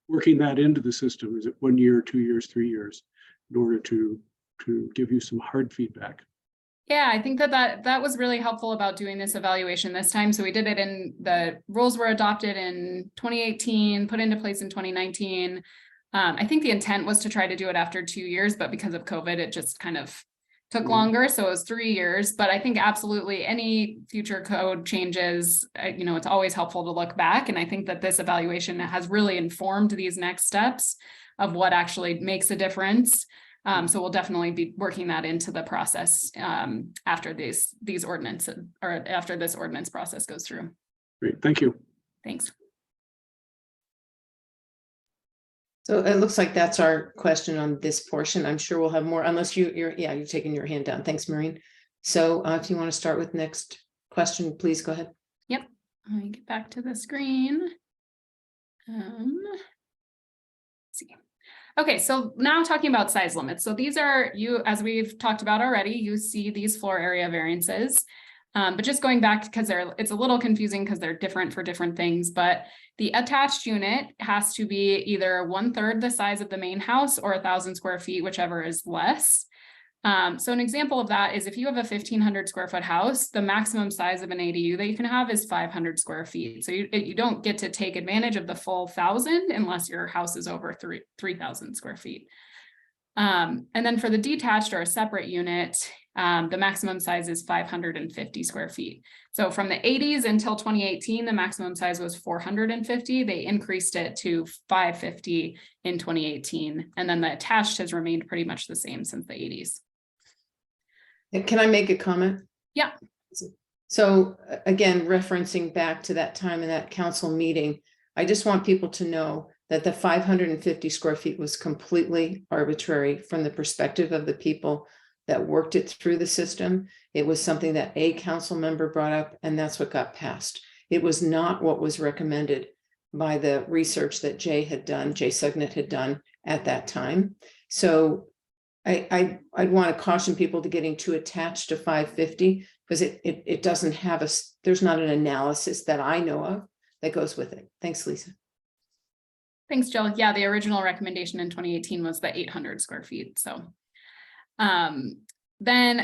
working that into the system? Is it 1 year, 2 years, 3 years in order to give you some hard feedback? Yeah, I think that was really helpful about doing this evaluation this time. So we did it in the rules were adopted in 2018, put into place in 2019. I think the intent was to try to do it after 2 years, but because of COVID, it just kind of took longer. So it was 3 years, but I think absolutely any future code changes, you know, it's always helpful to look back. And I think that this evaluation has really informed these next steps of what actually makes a difference. So we'll definitely be working that into the process after these ordinances, or after this ordinance process goes through. Great, thank you. Thanks. So it looks like that's our question on this portion. I'm sure we'll have more, unless you're taking your hand down. Thanks, Maureen. So if you want to start with next question, please go ahead. Yep, let me get back to the screen. Let's see. Okay, so now talking about size limits. So these are, as we've talked about already, you see these floor area variances. But just going back, because it's a little confusing because they're different for different things, but the attached unit has to be either 1/3 the size of the main house or 1,000 square feet, whichever is less. So an example of that is if you have a 1,500 square foot house, the maximum size of an ADU that you can have is 500 square feet. So you don't get to take advantage of the full 1,000 unless your house is over 3,000 square feet. And then for the detached or a separate unit, The maximum size is 550 square feet. So from the 80s until 2018, the maximum size was 450. They increased it to 550 in 2018. And then the attached has remained pretty much the same since the 80s. And can I make a comment? Yeah. So again, referencing back to that time in that council meeting, I just want people to know that the 550 square feet was completely arbitrary from the perspective of the people that worked it through the system. It was something that a council member brought up, and that's what got passed. It was not what was recommended by the research that Jay Sugnet had done at that time. So I'd want to caution people to getting too attached to 550 because it doesn't have there's not an analysis that I know of that goes with it. Thanks, Lisa. Thanks, Jill. Yeah, the original recommendation in 2018 was the 800 square feet. So then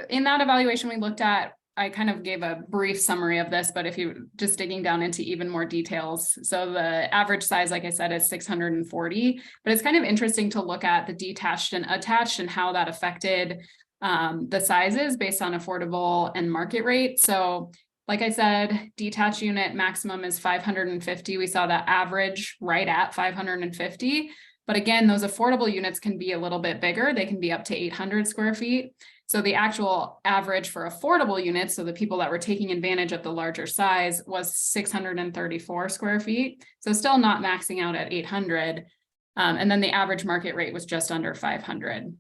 in that evaluation we looked at, I kind of gave a brief summary of this, but if you just digging down into even more details. So the average size, like I said, is 640, but it's kind of interesting to look at the detached and attached and how that affected the sizes based on affordable and market rate. So like I said, detached unit maximum is 550. We saw that average right at 550. But again, those affordable units can be a little bit bigger. They can be up to 800 square feet. So the actual average for affordable units, so the people that were taking advantage of the larger size, was 634 square feet. So still not maxing out at 800. And then the average market rate was just under 500.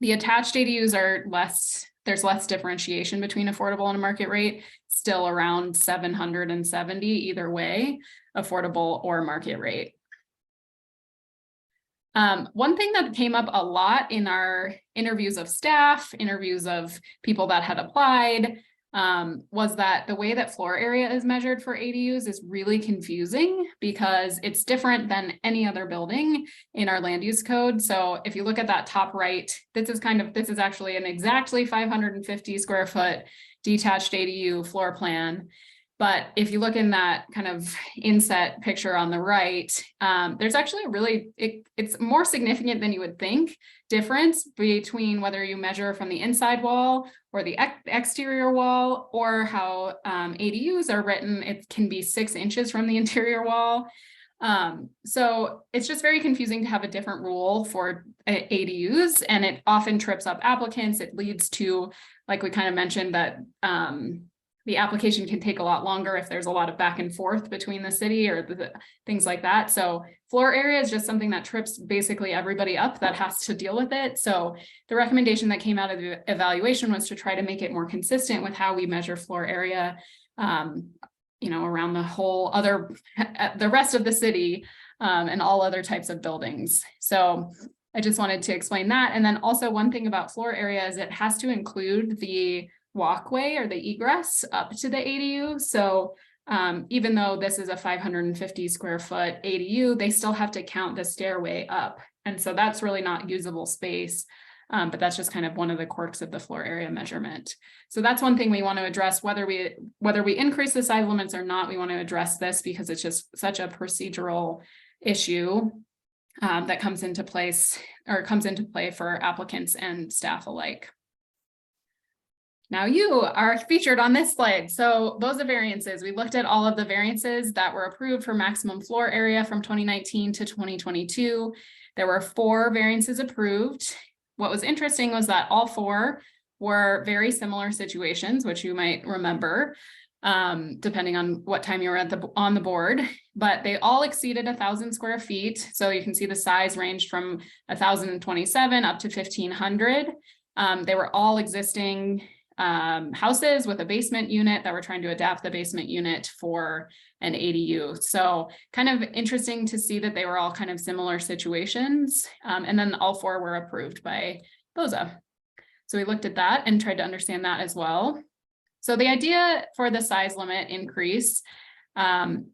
The attached ADUs are less, there's less differentiation between affordable and market rate, still around 770 either way, affordable or market rate. One thing that came up a lot in our interviews of staff, interviews of people that had applied, was that the way that floor area is measured for ADUs is really confusing because it's different than any other building in our land use code. So if you look at that top right, this is actually an exactly 550 square foot detached ADU floor plan. But if you look in that kind of inset picture on the right, there's actually a really, it's more significant than you would think difference between whether you measure from the inside wall or the exterior wall, or how ADUs are written. It can be 6 inches from the interior wall. So it's just very confusing to have a different rule for ADUs, and it often trips up applicants. It leads to, like we kind of mentioned, that the application can take a lot longer if there's a lot of back and forth between the city or things like that. So floor area is just something that trips basically everybody up that has to deal with it. So the recommendation that came out of the evaluation was to try to make it more consistent with how we measure floor area, around the rest of the city, and all other types of buildings. So I just wanted to explain that. And then also one thing about floor area is it has to include the walkway or the egress up to the ADU. So even though this is a 550 square foot ADU, they still have to count the stairway up. And so that's really not usable space. But that's just kind of one of the quirks of the floor area measurement. So that's one thing we want to address, whether we increase the size limits or not. We want to address this because it's just such a procedural issue that comes into play for applicants and staff alike. Now you are featured on this slide. So those are variances. We looked at all of the variances that were approved for maximum floor area from 2019 to 2022. There were 4 variances approved. What was interesting was that all 4 were very similar situations, which you might remember, depending on what time you were on the board, but they all exceeded 1,000 square feet. So you can see the size ranged from 1,027 up to 1,500. They were all existing houses with a basement unit that were trying to adapt the basement unit for an ADU. So kind of interesting to see that they were all kind of similar situations. And then all 4 were approved by BOZA. So we looked at that and tried to understand that as well. So the idea for the size limit increase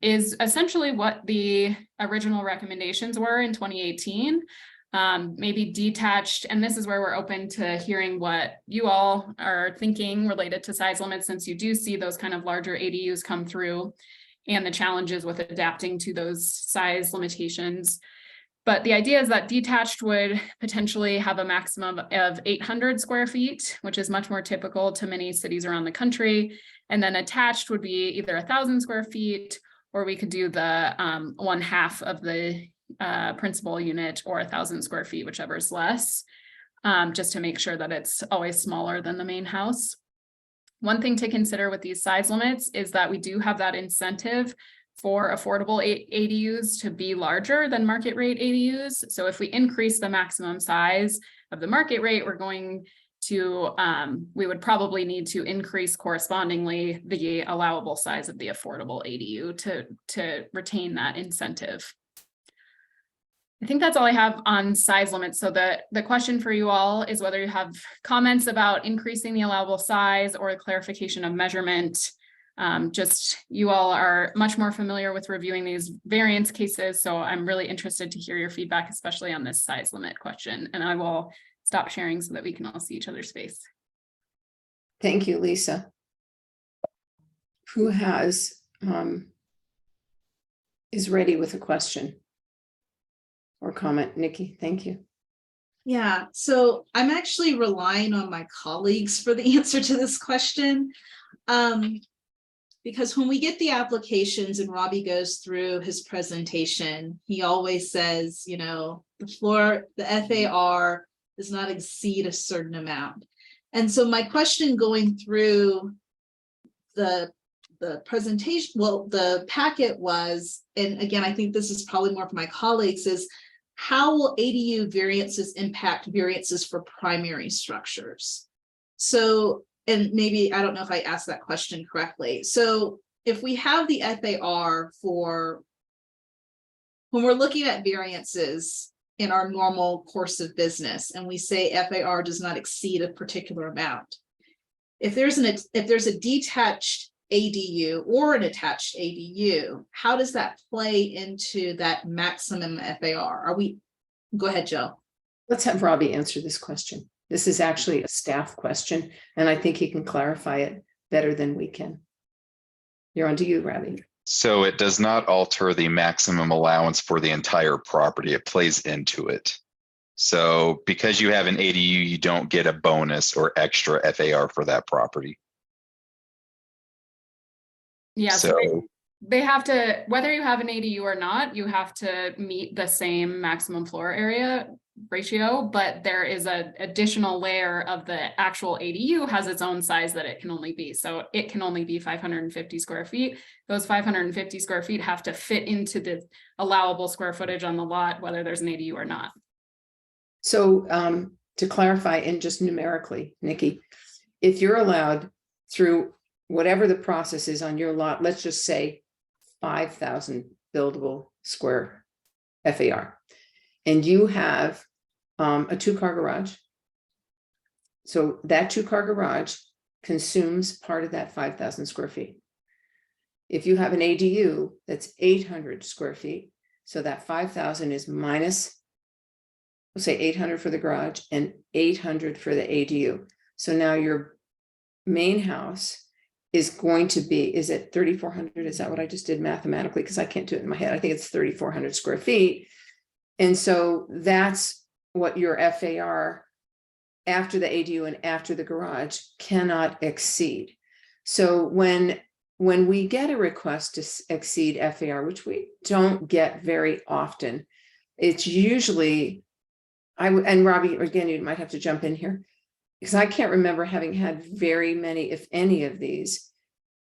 is essentially what the original recommendations were in 2018. Maybe detached, and this is where we're open to hearing what you all are thinking related to size limits, since you do see those kind of larger ADUs come through and the challenges with adapting to those size limitations. But the idea is that detached would potentially have a maximum of 800 square feet, which is much more typical to many cities around the country. And then attached would be either 1,000 square feet, or we could do the 1/2 of the principal unit, or 1,000 square feet, whichever is less, just to make sure that it's always smaller than the main house. One thing to consider with these size limits is that we do have that incentive for affordable ADUs to be larger than market rate ADUs. So if we increase the maximum size of the market rate, we're going to, we would probably need to increase correspondingly the allowable size of the affordable ADU to retain that incentive. I think that's all I have on size limits. So the question for you all is whether you have comments about increasing the allowable size or a clarification of measurement. Just you all are much more familiar with reviewing these variance cases, so I'm really interested to hear your feedback, especially on this size limit question. And I will stop sharing so that we can all see each other's face. Thank you, Lisa. Who is ready with a question or comment? Nikki, thank you. Yeah, so I'm actually relying on my colleagues for the answer to this question. Because when we get the applications and Robbie goes through his presentation, he always says, you know, the FAR does not exceed a certain amount. And so my question going through the presentation, well, the packet was, and again, I think this is probably more for my colleagues, is how will ADU variances impact variances for primary structures? So, and maybe, I don't know if I asked that question correctly. So if we have the FAR for, when we're looking at variances in our normal course of business, and we say FAR does not exceed a particular amount, if there's a detached ADU or an attached ADU, how does that play into that maximum FAR? Go ahead, Joe. Let's have Robbie answer this question. This is actually a staff question, and I think he can clarify it better than we can. You're on to you, Robbie. So it does not alter the maximum allowance for the entire property. It plays into it. So because you have an ADU, you don't get a bonus or extra FAR for that property. Yeah, So they have to, whether you have an ADU or not, you have to meet the same maximum floor area ratio, but there is an additional layer of the actual ADU has its own size that it can only be. So it can only be 550 square feet. Those 550 square feet have to fit into the allowable square footage on the lot, whether there's an ADU or not. So to clarify, and just numerically, Nikki, if you're allowed through whatever the process is on your lot, let's just say 5,000 buildable square FAR, and you have a 2-car garage. So that 2-car garage consumes part of that 5,000 square feet. If you have an ADU that's 800 square feet, so that 5,000 is minus, we'll say 800 for the garage and 800 for the ADU. So now your main house is going to be, is it 3,400? Is that what I just did mathematically? Because I can't do it in my head. I think it's 3,400 square feet. And so that's what your FAR after the ADU and after the garage cannot exceed. So when we get a request to exceed FAR, which we don't get very often, it's usually, and Robbie, again, you might have to jump in here, because I can't remember having had very many, if any of these.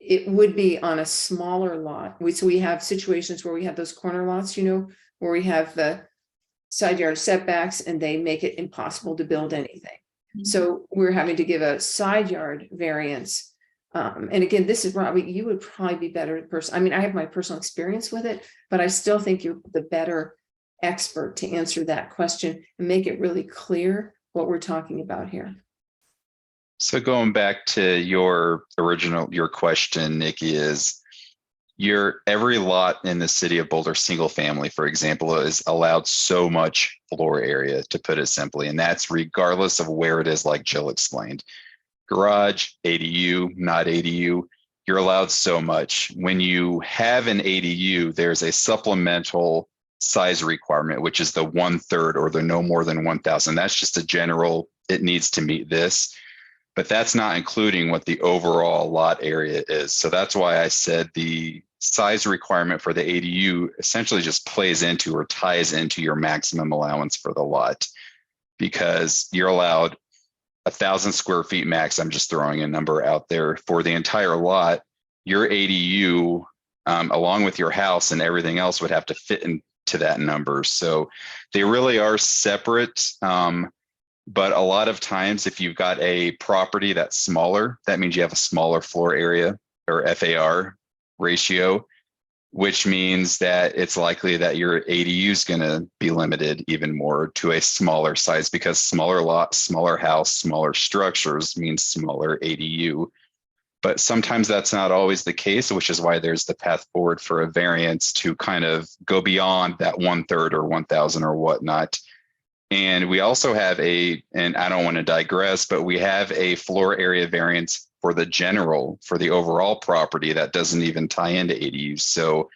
It would be on a smaller lot. So we have situations where we have those corner lots, you know, where we have the side yard setbacks and they make it impossible to build anything. So we're having to give a side yard variance. And again, this is Robbie, you would probably be better person. I mean, I have my personal experience with it, but I still think you're the better expert to answer that question and make it really clear what we're talking about here. So going back to your question, Nikki, is every lot in the city of Boulder, single family, for example, is allowed so much floor area, to put it simply, and that's regardless of where it is, like Jill explained. Garage, ADU, not ADU, you're allowed so much. When you have an ADU, there's a supplemental size requirement, which is the 1/3 or the no more than 1,000. That's just a general, it needs to meet this, but that's not including what the overall lot area is. So that's why I said the size requirement for the ADU essentially just plays into or ties into your maximum allowance for the lot, because you're allowed 1,000 square feet max. I'm just throwing a number out there for the entire lot. Your ADU, along with your house and everything else, would have to fit into that number. So they really are separate. But a lot of times, if you've got a property that's smaller, that means you have a smaller floor area or FAR ratio, which means that it's likely that your ADU is going to be limited even more to a smaller size, because smaller lot, smaller house, smaller structures means smaller ADU. But sometimes that's not always the case, which is why there's the path forward for a variance to kind of go beyond that 1/3 or 1,000 or whatnot. And we also have and I don't want to digress, but we have a floor area variance for the overall property that doesn't even tie into ADUs. So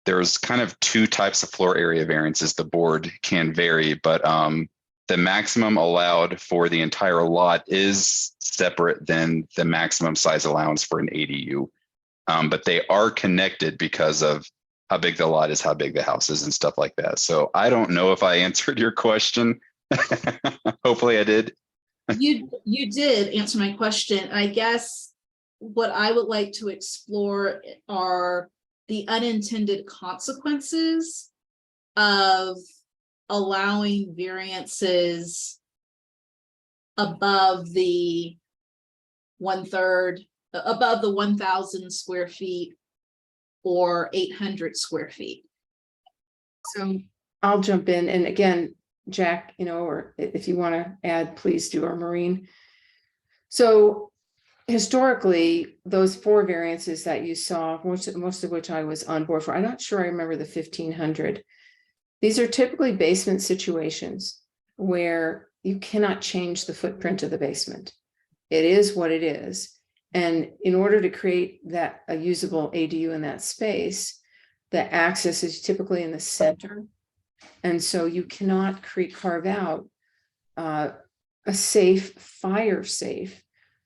there's kind of two types of floor area variances. The board can vary, but the maximum allowed for the entire lot is separate than the maximum size allowance for an ADU. But they are connected because of how big the lot is, how big the house is, and stuff like that. So I don't know if I answered your question. Hopefully I did. You did answer my question. I guess what I would like to explore are the unintended consequences of allowing variances above the 1/3, above the 1,000 square feet or 800 square feet. So I'll jump in, and again, Jack, or if you want to add, please do, or Maureen. So historically, those 4 variances that you saw, most of which I was on board for, I'm not sure I remember the 1,500. These are typically basement situations where you cannot change the footprint of the basement. It is what it is. And in order to create a usable ADU in that space, the access is typically in the center. And so you cannot carve out a safe, fire safe.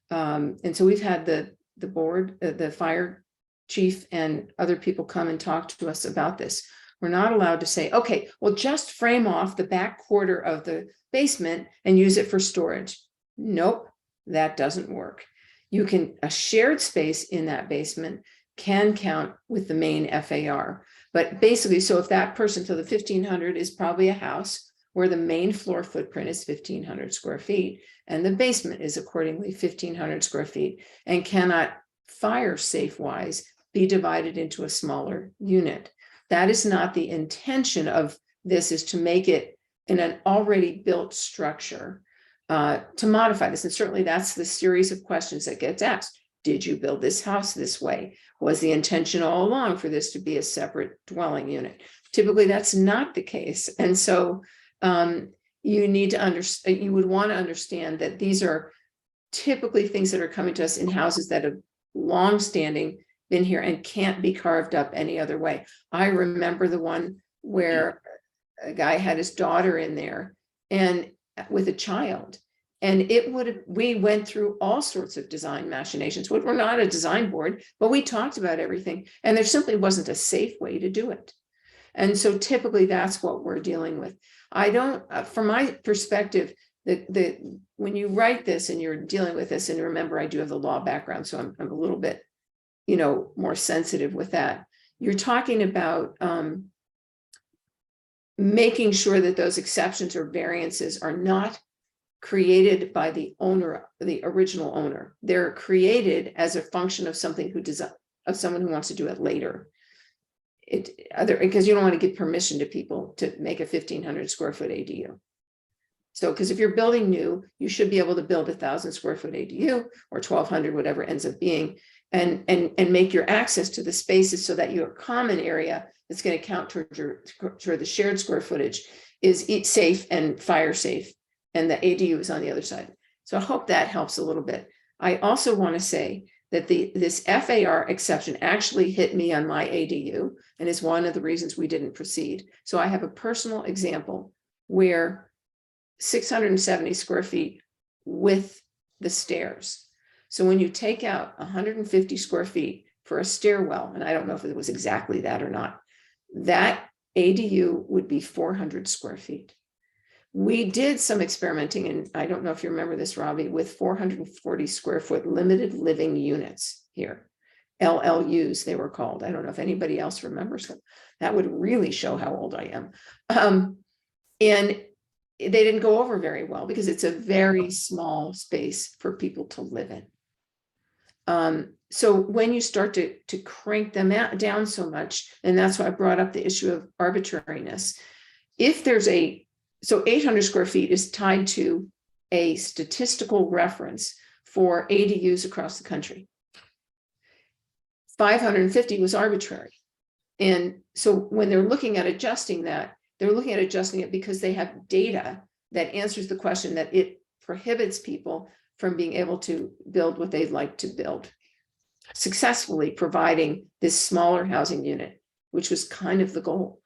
And so we've had the board, the fire chief and other people come and talk to us about this. We're not allowed to say, okay, well, just frame off the back quarter of the basement and use it for storage. Nope, that doesn't work. A shared space in that basement can count with the main FAR. But basically, so if that person, so the 1,500 is probably a house where the main floor footprint is 1,500 square feet, and the basement is accordingly 1,500 square feet, and cannot fire safe wise be divided into a smaller unit. That is not the intention of this, is to make it in an already built structure, to modify this. And certainly that's the series of questions that gets asked. Did you build this house this way? Was the intention all along for this to be a separate dwelling unit? Typically, that's not the case. And so you need to understand, you would want to understand that these are typically things that are coming to us in houses that have long-standing been here and can't be carved up any other way. I remember the one where a guy had his daughter in there and with a child. And we went through all sorts of design machinations. We're not a design board, but we talked about everything. And there simply wasn't a safe way to do it. And so typically that's what we're dealing with. I don't, from my perspective, when you write this and you're dealing with this, and remember, I do have the law background, so I'm a little bit, more sensitive with that. You're talking about making sure that those exceptions or variances are not created by the owner, the original owner. They're created as a function of someone who wants to do it later. Because you don't want to give permission to people to make a 1,500 square foot ADU. So, because if you're building new, you should be able to build 1,000 square foot ADU or 1,200, whatever it ends up being, and make your access to the spaces so that your common area that's going to count toward the shared square footage is safe and fire safe, and the ADU is on the other side. So I hope that helps a little bit. I also want to say that this FAR exception actually hit me on my ADU and is one of the reasons we didn't proceed. So I have a personal example where 670 square feet with the stairs. So when you take out 150 square feet for a stairwell, and I don't know if it was exactly that or not, that ADU would be 400 square feet. We did some experimenting, and I don't know if you remember this, Robbie, with 440 square foot limited living units here. LLUs, they were called. I don't know if anybody else remembers them. That would really show how old I am. And they didn't go over very well because it's a very small space for people to live in. So when you start to crank them down so much, and that's why I brought up the issue of arbitrariness. If there's so 800 square feet is tied to a statistical reference for ADUs across the country. 550 was arbitrary. And so when they're looking at adjusting that, they're looking at adjusting it because they have data that answers the question that it prohibits people from being able to build what they'd like to build, successfully providing this smaller housing unit, which was kind of the goal,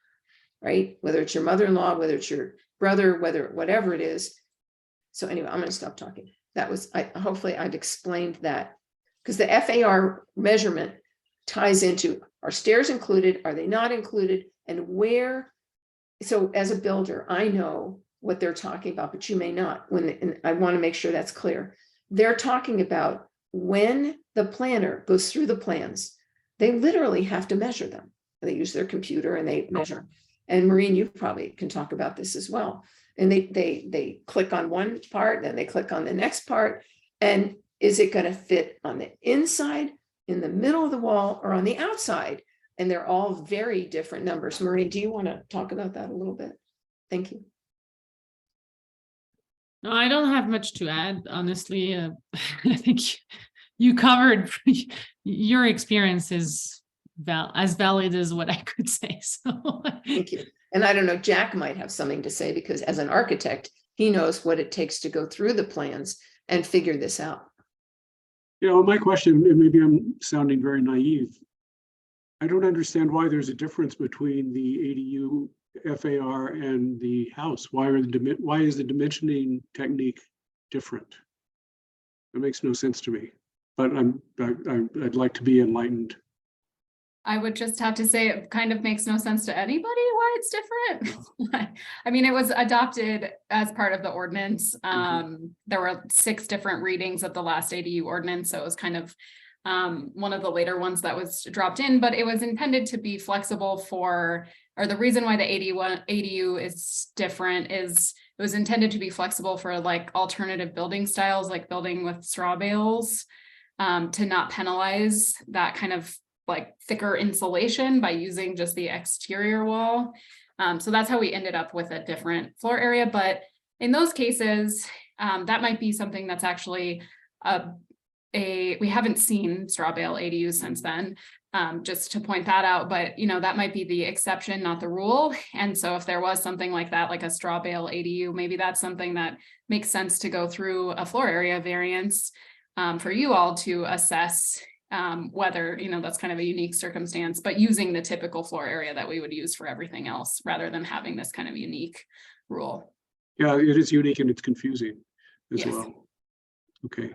right? Whether it's your mother-in-law, whether it's your brother, whatever it is. So anyway, I'm going to stop talking. That was, hopefully I've explained that, because the FAR measurement ties into, are stairs included? Are they not included? And where? So as a builder, I know what they're talking about, but you may not. And I want to make sure that's clear. They're talking about when the planner goes through the plans, they literally have to measure them. They use their computer and they measure. And Maureen, you probably can talk about this as well. And they click on one part, then they click on the next part. And is it going to fit on the inside, in the middle of the wall, or on the outside? And they're all very different numbers. Maureen, do you want to talk about that a little bit? Thank you. No, I don't have much to add, honestly. I think you covered your experience is as valid as what I could say. So thank you. And I don't know, Jack might have something to say, because as an architect, he knows what it takes to go through the plans and figure this out. You know, my question, and maybe I'm sounding very naive, I don't understand why there's a difference between the ADU FAR and the house. Why is the dimensioning technique different? It makes no sense to me, but I'd like to be enlightened. I would just have to say it kind of makes no sense to anybody why it's different. I mean, it was adopted as part of the ordinance. There were 6 different readings of the last ADU ordinance, so it was kind of one of the later ones that was dropped in, but it was intended to be flexible for, or the reason why the ADU is different is it was intended to be flexible for like alternative building styles, like building with straw bales, to not penalize that kind of like thicker insulation by using just the exterior wall. So that's how we ended up with a different floor area. But in those cases, that might be something that's actually we haven't seen straw bale ADUs since then, just to point that out, but you know, that might be the exception, not the rule. And so if there was something like that, like a straw bale ADU, maybe that's something that makes sense to go through a floor area variance for you all to assess whether, you know, that's kind of a unique circumstance, but using the typical floor area that we would use for everything else, rather than having this kind of unique rule. Yeah, it is unique and it's confusing as Yes. well. Okay.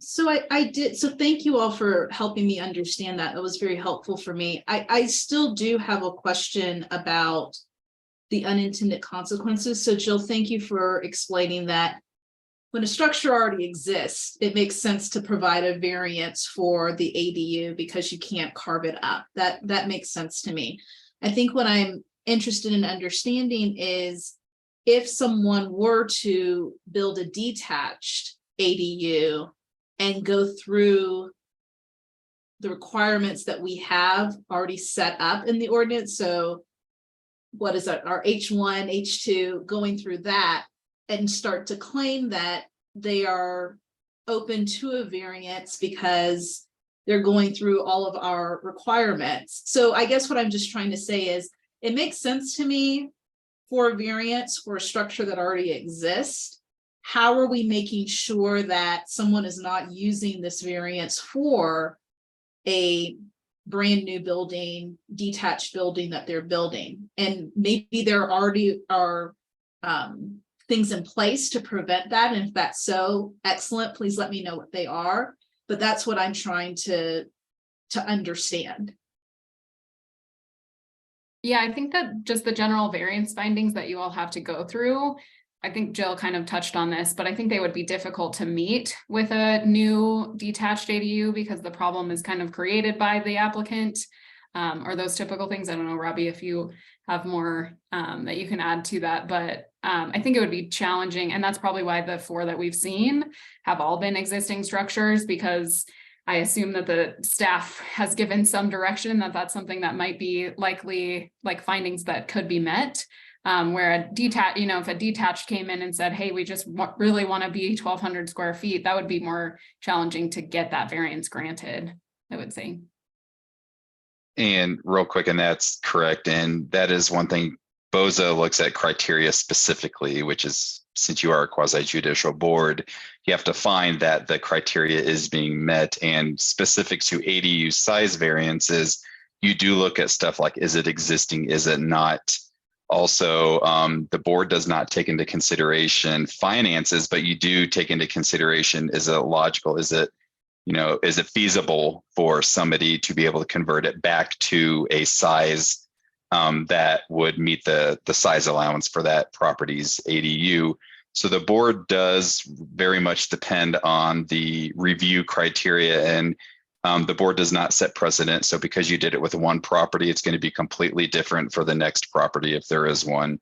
So I did, so thank you all for helping me understand that. It was very helpful for me. I still do have a question about the unintended consequences. So Jill, thank you for explaining that when a structure already exists, it makes sense to provide a variance for the ADU because you can't carve it up. That makes sense to me. I think what I'm interested in understanding is if someone were to build a detached ADU and go through the requirements that we have already set up in the ordinance. So what is that, our H1, H2, going through that and start to claim that they are open to a variance because they're going through all of our requirements. So I guess what I'm just trying to say is it makes sense to me for a variance for a structure that already exists. how are we making sure that someone is not using this variance for a brand new building, detached building that they're building? And maybe there already are things in place to prevent that. And if that's so, excellent, please let me know what they are. But that's what I'm trying to understand. Yeah, I think that just the general variance findings that you all have to go through, I think Jill kind of touched on this, but I think they would be difficult to meet with a new detached ADU because the problem is kind of created by the applicant, or those typical things. I don't know, Robbie, if you have more that you can add to that, but I think it would be challenging. And that's probably why the 4 that we've seen have all been existing structures, because I assume that the staff has given some direction that that's something that might be likely, like findings that could be met. Where a detached, you know, if a detached came in and said, hey, we just really want to be 1,200 square feet, that would be more challenging to get that variance granted, I would say. And real quick, and that's correct. And that is one thing BOZA looks at criteria specifically, which is, since you are a quasi-judicial board, you have to find that the criteria is being met. And specific to ADU size variances, you do look at stuff like, is it existing, is it not? Also, the board does not take into consideration finances, but you do take into consideration, is it logical? Is it, you know, is it feasible for somebody to be able to convert it back to a size that would meet the size allowance for that property's ADU? So the board does very much depend on the review criteria, and the board does not set precedent. So because you did it with one property, it's going to be completely different for the next property if there is one.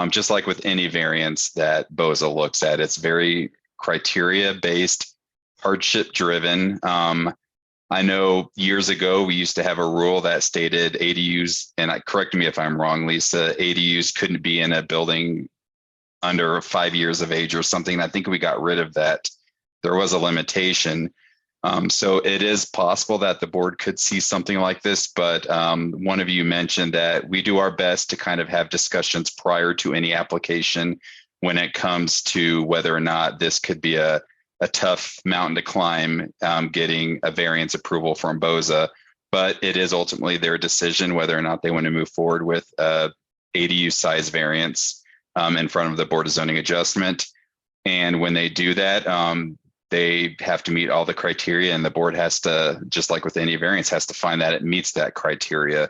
Just like with any variance that BOZA looks at, it's very criteria based, hardship driven. I know years ago, we used to have a rule that stated ADUs, and correct me if I'm wrong, Lisa, ADUs couldn't be in a building under 5 years of age or something. I think we got rid of that. There was a limitation. So it is possible that the board could see something like this, but one of you mentioned that we do our best to kind of have discussions prior to any application when it comes to whether or not this could be a tough mountain to climb, getting a variance approval from BOZA, but it is ultimately their decision whether or not they want to move forward with a ADU size variance in front of the Board of Zoning Adjustment. And when they do that, they have to meet all the criteria, and the board has to, just like with any variance, has to find that it meets that criteria.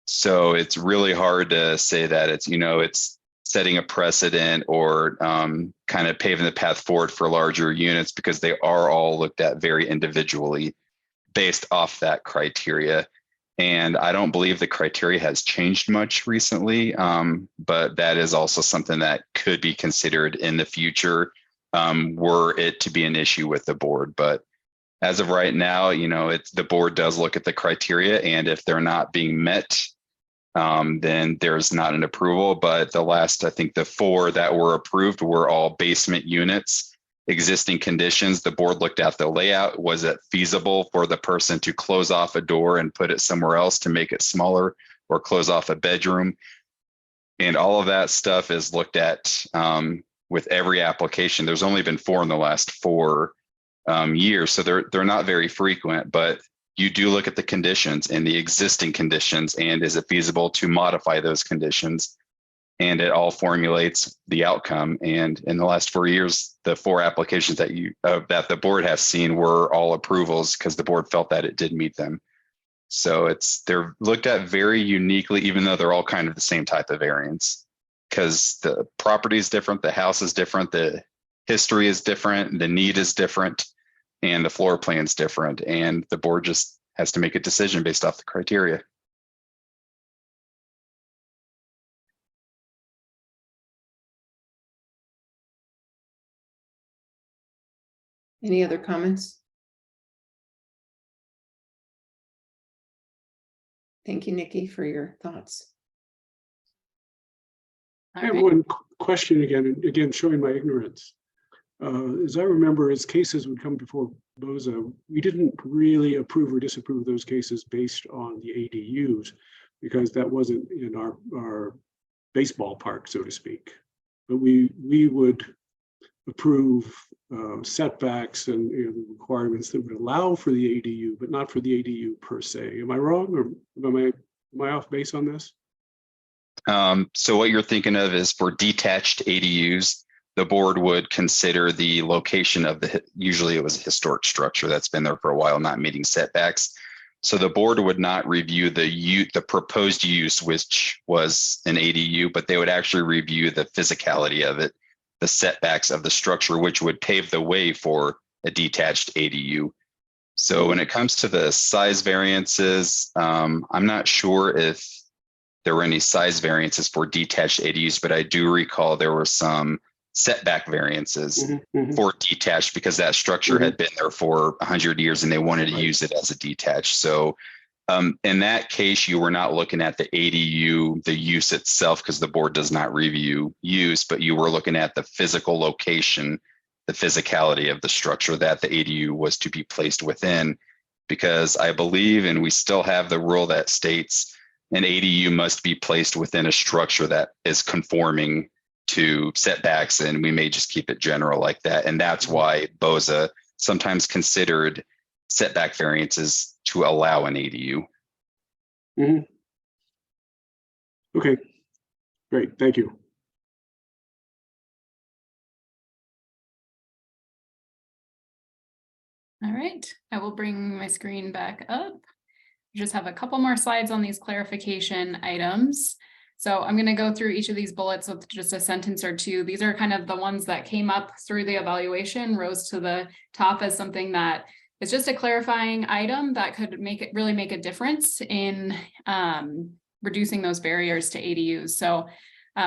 So it's really hard to say that it's, you know, it's setting a precedent or kind of paving the path forward for larger units, because they are all looked at very individually based off that criteria. And I don't believe the criteria has changed much recently, but that is also something that could be considered in the future were it to be an issue with the board. But as of right now, you know, the board does look at the criteria, and if they're not being met, then there's not an approval. But the last, I think the 4 that were approved were all basement units, existing conditions. The board looked at the layout. Was it feasible for the person to close off a door and put it somewhere else to make it smaller, or close off a bedroom? And all of that stuff is looked at with every application. There's only been 4 in the last 4 years, so they're not very frequent, but you do look at the conditions and the existing conditions, and is it feasible to modify those conditions? And it all formulates the outcome. And in the last 4 years, the 4 applications that that the board has seen were all approvals, because the board felt that it did meet them. So they're looked at very uniquely, even though they're all kind of the same type of variance, because the property is different, the house is different, the history is different, the need is different, and the floor plan is different. And the board just has to make a decision based off the criteria. Any other comments? Thank you, Nikki, for your thoughts. I have one question again, showing my ignorance. As I remember, as cases would come before BOZA, we didn't really approve or disapprove those cases based on the ADUs, because that wasn't in our baseball park, so to speak. But we would approve setbacks and the requirements that would allow for the ADU, but not for the ADU per se. Am I wrong, or am I off base on this? So what you're thinking of is for detached ADUs, the board would consider the location of usually it was a historic structure that's been there for a while, not meeting setbacks. So the board would not review the proposed use, which was an ADU, but they would actually review the physicality of it, the setbacks of the structure, which would pave the way for a detached ADU. So when it comes to the size variances, I'm not sure if there were any size variances for detached ADUs, but I do recall there were some setback variances for detached because that structure had been there for 100 years and they wanted to use it as a detached. So in that case, you were not looking at the ADU, the use itself, because the board does not review use, but you were looking at the physical location, the physicality of the structure that the ADU was to be placed within. Because I believe, and we still have the rule that states an ADU must be placed within a structure that is conforming to setbacks, and we may just keep it general like that. And that's why BOZA sometimes considered setback variances to allow an ADU. Okay, great, thank you. All right, I will bring my screen back up. Just have a couple more slides on these clarification items. So I'm going to go through each of these bullets with just a sentence or two. These are kind of the ones that came up through the evaluation, rose to the top as something that is just a clarifying item that could really make a difference in reducing those barriers to ADUs. So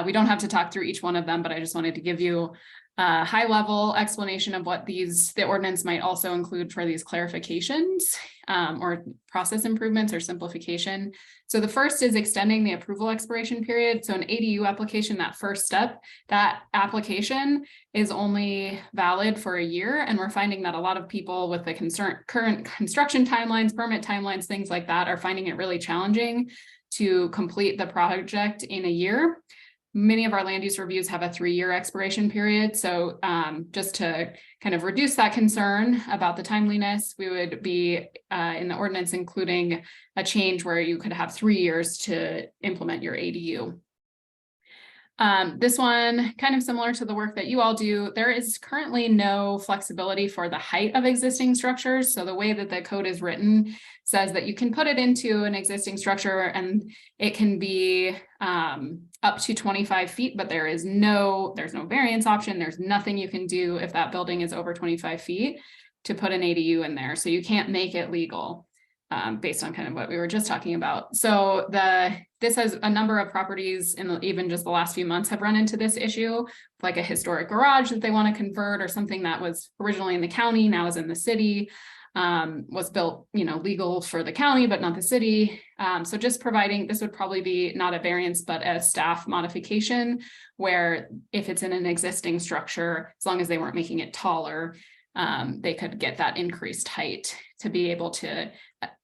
we don't have to talk through each one of them, but I just wanted to give you a high level explanation of what the ordinance might also include for these clarifications or process improvements or simplification. So the first is extending the approval expiration period. So an ADU application, that first step, that application is only valid for a year. And we're finding that a lot of people with the current construction timelines, permit timelines, things like that are finding it really challenging to complete the project in a year. Many of our land use reviews have a 3-year expiration period. So just to kind of reduce that concern about the timeliness, we would be in the ordinance including a change where you could have 3 years to implement your ADU. This one, kind of similar to the work that you all do, there is currently no flexibility for the height of existing structures. So the way that the code is written says that you can put it into an existing structure and it can be up to 25 feet, but there's no variance option. There's nothing you can do if that building is over 25 feet to put an ADU in there. So you can't make it legal. Based on kind of what we were just talking about. So this has a number of properties in even just the last few months have run into this issue, like a historic garage that they want to convert or something that was originally in the county, now is in the city, was built, legal for the county, but not the city. So just providing, this would probably be not a variance, but a staff modification where if it's in an existing structure, as long as they weren't making it taller, they could get that increased height to be able to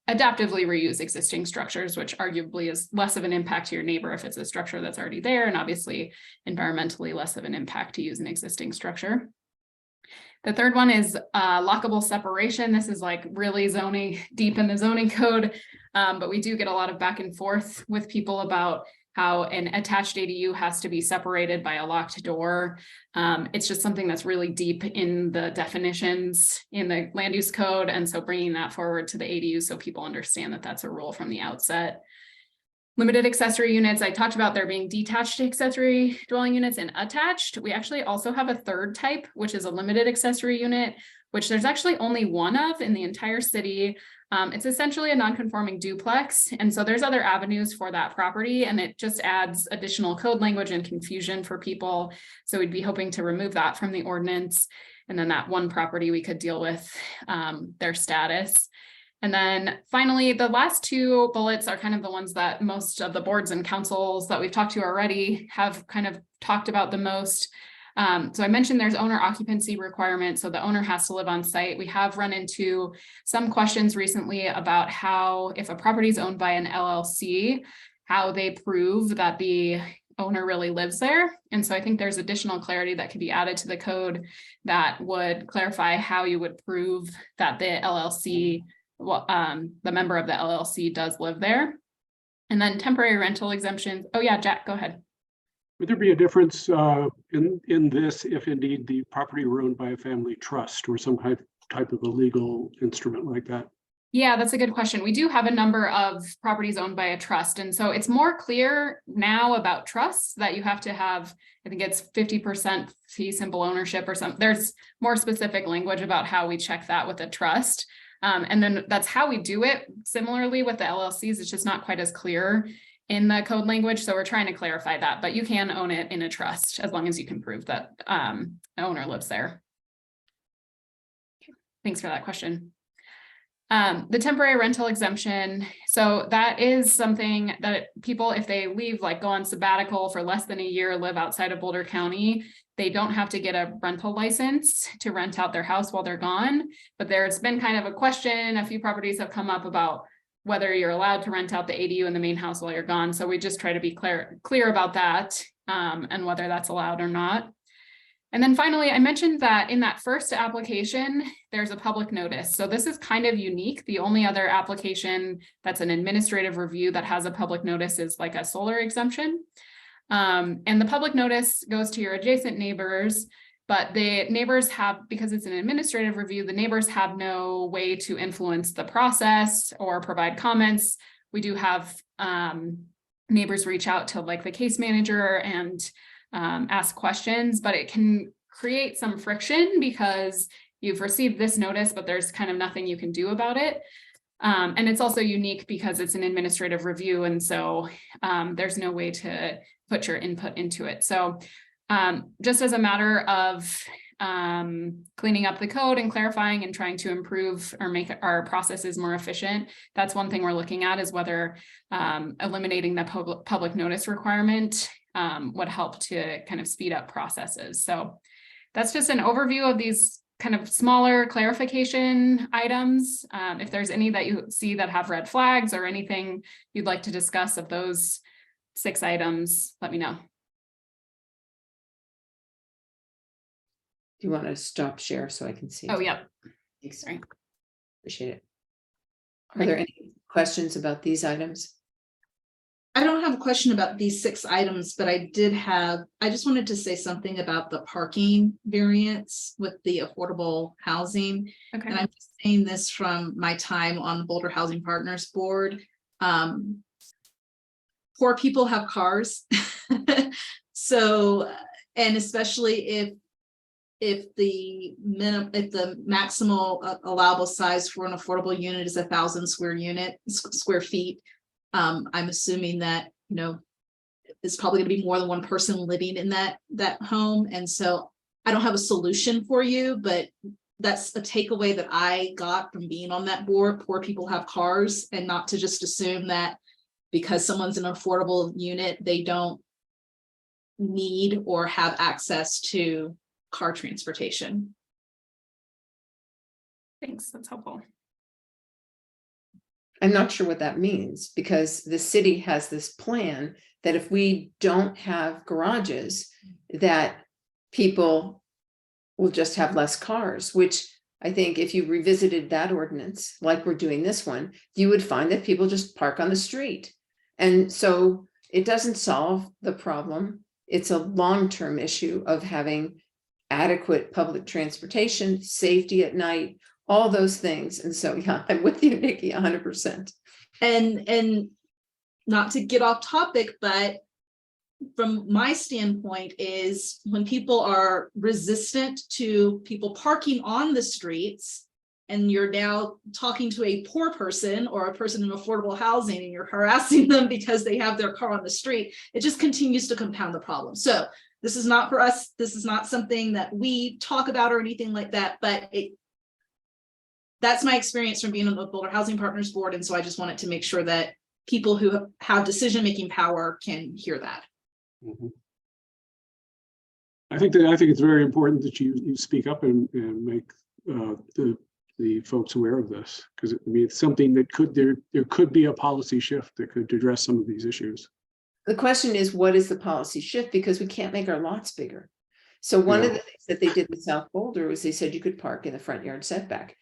adaptively reuse existing structures, which arguably is less of an impact to your neighbor if it's a structure that's already there, and obviously environmentally less of an impact to use an existing structure. The third one is lockable separation. This is like really zoning, deep in the zoning code, but we do get a lot of back and forth with people about how an attached ADU has to be separated by a locked door. It's just something that's really deep in the definitions in the land use code. And so bringing that forward to the ADU so people understand that that's a rule from the outset. Limited accessory units, I talked about there being detached accessory dwelling units and attached. We actually also have a third type, which is a limited accessory unit, which there's actually only one of in the entire city. It's essentially a non-conforming duplex. And so there's other avenues for that property, and it just adds additional code language and confusion for people. So we'd be hoping to remove that from the ordinance. And then that one property we could deal with their status. And then finally, the last two bullets are kind of the ones that most of the boards and councils that we've talked to already have kind of talked about the most. So I mentioned there's owner occupancy requirement, so the owner has to live on site. We have run into some questions recently about how, if a property is owned by an LLC, how they prove that the owner really lives there. And so I think there's additional clarity that could be added to the code that would clarify how you would prove that the LLC, the member of the LLC does live there. And then temporary rental exemptions. Oh yeah, Jack, go ahead. Would there be a difference in this if indeed the property were owned by a family trust or some type of a legal instrument like that? Yeah, that's a good question. We do have a number of properties owned by a trust. And so it's more clear now about trusts that you have to have, I think it's 50% fee simple ownership or something. There's more specific language about how we check that with a trust. And then that's how we do it. Similarly with the LLCs, it's just not quite as clear in the code language. So we're trying to clarify that, but you can own it in a trust as long as you can prove that the owner lives there. Thanks for that question. The temporary rental exemption. So that is something that people, if they leave, like go on sabbatical for less than a year, live outside of Boulder County, they don't have to get a rental license to rent out their house while they're gone. But there's been kind of a question, a few properties have come up about whether you're allowed to rent out the ADU in the main house while you're gone. So we just try to be clear about that and whether that's allowed or not. And then finally, I mentioned that in that first application, there's a public notice. So this is kind of unique. The only other application that's an administrative review that has a public notice is like a solar exemption. And the public notice goes to your adjacent neighbors, but the neighbors have, because it's an administrative review, the neighbors have no way to influence the process or provide comments. We do have neighbors reach out to like the case manager and ask questions, but it can create some friction because you've received this notice, but there's kind of nothing you can do about it. And it's also unique because it's an administrative review. And so there's no way to put your input into it. So just as a matter of cleaning up the code and clarifying and trying to improve or make our processes more efficient, that's one thing we're looking at, is whether eliminating the public notice requirement would help to kind of speed up processes. So that's just an overview of these kind of smaller clarification items. If there's any that you see that have red flags or anything you'd like to discuss of those 6 items, let me know. Do you want to stop share so I can see? Oh, yeah. Thanks. Sorry. Appreciate it. Are there any questions about these items? I don't have a question about these 6 items, but I just wanted to say something about the parking variance with the affordable housing. Okay. And I'm just saying this from my time on the Boulder Housing Partners Board. Poor people have cars. So, and especially if the maximal allowable size for an affordable unit is 1,000 square feet, I'm assuming that, you know, it's probably going to be more than one person living in that home. And so I don't have a solution for you, but that's a takeaway that I got from being on that board. Poor people have cars, and not to just assume that because someone's in an affordable unit, they don't need or have access to car transportation. Thanks, that's helpful. I'm not sure what that means, because the city has this plan that if we don't have garages, that people will just have less cars, which I think if you revisited that ordinance, like we're doing this one, you would find that people just park on the street. And so it doesn't solve the problem. It's a long-term issue of having adequate public transportation, safety at night, all those things. And so, yeah, I'm with you, Nikki, 100%. And not to get off topic, but from my standpoint is when people are resistant to people parking on the streets, and you're now talking to a poor person or a person in affordable housing and you're harassing them because they have their car on the street, it just continues to compound the problem. So this is not for us. This is not something that we talk about or anything like that, but that's my experience from being on the Boulder Housing Partners Board. And so I just wanted to make sure that people who have decision-making power can hear that. Mm-hmm. I think it's very important that you speak up and make the folks aware of this, because I mean, it's something that there could be a policy shift that could address some of these issues. The question is, what is the policy shift? Because we can't make our lots bigger. So one of Yeah. the things that they did with South Boulder was they said you could park in the front yard setback,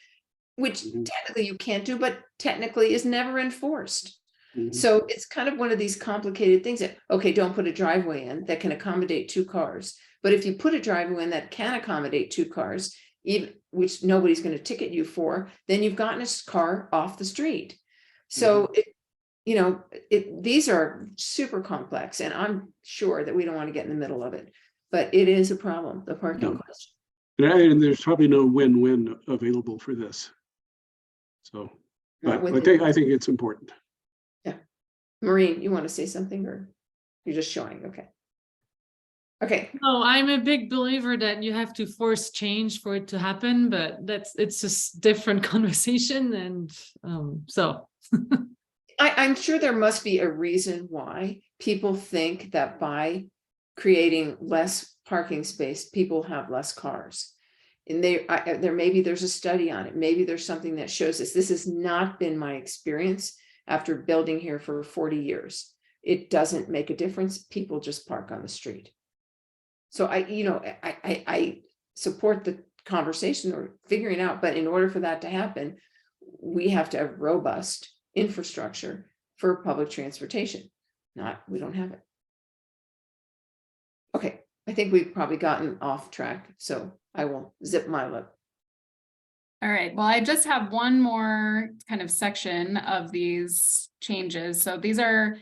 which Mhm. technically you can't do, but technically is never enforced. Mhm. So it's kind of one of these complicated things that, okay, don't put a driveway in that can accommodate 2 cars. But if you put a driveway in that can accommodate 2 cars, even, which nobody's going to ticket you for, then you've gotten a car off the street. So these are super complex, and I'm sure that we don't want to get in the middle of it, but it is a problem, the parking No. question. And there's probably no win-win available for this. So, Not but with I think it's important. Maureen, you want to say something, or you're just showing? Okay. Okay, No, I'm a big believer that you have to force change for it to happen, but it's just different conversation, and so. I'm sure there must be a reason why people think that by creating less parking space, people have less cars. And there's a study on it. Maybe there's something that shows us. This has not been my experience after building here for 40 years. It doesn't make a difference. People just park on the street. So I support the conversation or figuring out, but in order for that to happen, we have to have robust infrastructure for public transportation. We don't have it. Okay, I think we've probably gotten off track, so I will zip my lip. All right, well, I just have one more kind of section of these changes. So these are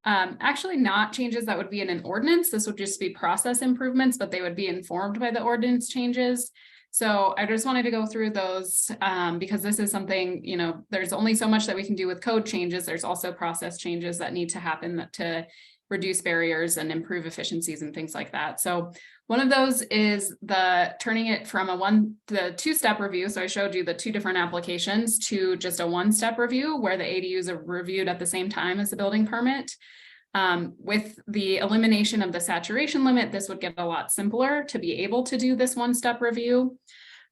actually not changes that would be in an ordinance. This would just be process improvements, but they would be informed by the ordinance changes. So I just wanted to go through those because this is something, there's only so much that we can do with code changes. There's also process changes that need to happen to reduce barriers and improve efficiencies and things like that. So one of those is the turning it from the 2-step review. So I showed you the 2 different applications to just a 1-step review where the ADUs are reviewed at the same time as the building permit. With the elimination of the saturation limit, this would get a lot simpler to be able to do this 1-step review.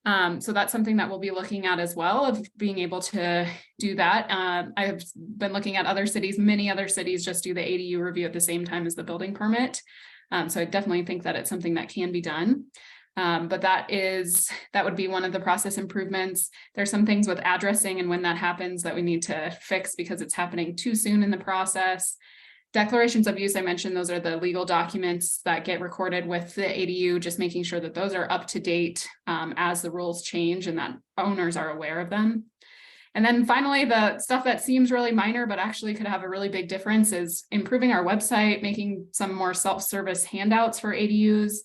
So that's something that we'll be looking at as well, of being able to do that. I've been looking at other cities, many other cities just do the ADU review at the same time as the building permit. So I definitely think that it's something that can be done. But that would be one of the process improvements. There's some things with addressing and when that happens that we need to fix because it's happening too soon in the process. Declarations of use, I mentioned, those are the legal documents that get recorded with the ADU, just making sure that those are up to date as the rules change and that owners are aware of them. And then finally, the stuff that seems really minor, but actually could have a really big difference is improving our website, making some more self-service handouts for ADUs,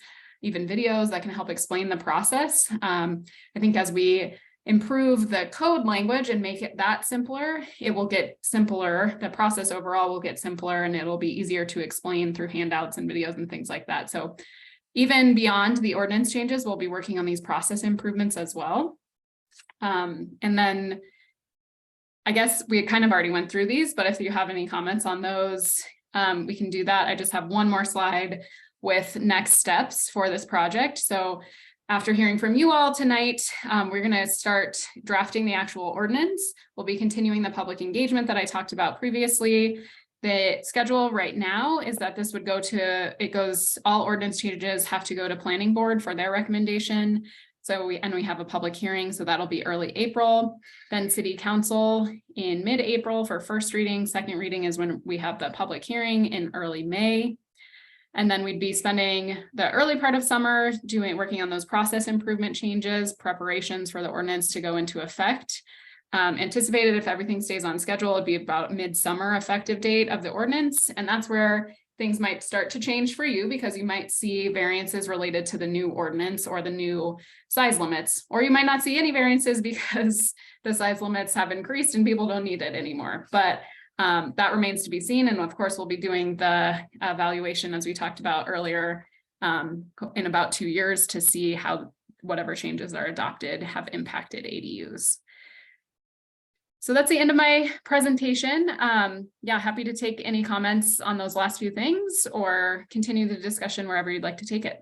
even videos that can help explain the process. I think as we improve the code language and make it that simpler, it will get simpler. The process overall will get simpler and it'll be easier to explain through handouts and videos and things like that. So even beyond the ordinance changes, we'll be working on these process improvements as well. And then I guess we kind of already went through these, but if you have any comments on those, we can do that. I just have one more slide with next steps for this project. So after hearing from you all tonight, we're going to start drafting the actual ordinance. We'll be continuing the public engagement that I talked about previously. The schedule right now is that this would go to, all ordinance changes have to go to planning board for their recommendation. So we have a public hearing, so that'll be early April. Then city council in mid-April for first reading. Second reading is when we have the public hearing in early May. And then we'd be spending the early part of summer working on those process improvement changes, preparations for the ordinance to go into effect. Anticipated, if everything stays on schedule, it'd be about midsummer effective date of the ordinance. And that's where things might start to change for you because you might see variances related to the new ordinance or the new size limits, or you might not see any variances because the size limits have increased and people don't need it anymore. But that remains to be seen. And of course, we'll be doing the evaluation as we talked about earlier in about 2 years to see how whatever changes are adopted have impacted ADUs. So that's the end of my presentation. Yeah, happy to take any comments on those last few things or continue the discussion wherever you'd like to take it.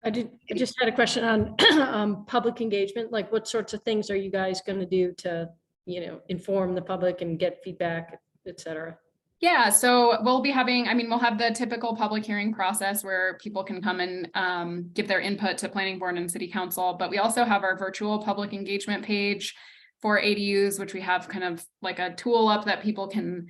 I just had a question on public engagement. Like, what sorts of things are you guys going to do to, inform the public and get feedback et cetera? Yeah, so we'll be having, I mean, we'll have the typical public hearing process where people can come and give their input to planning board and city council, but we also have our virtual public engagement page for ADUs, which we have kind of like a tool up that people can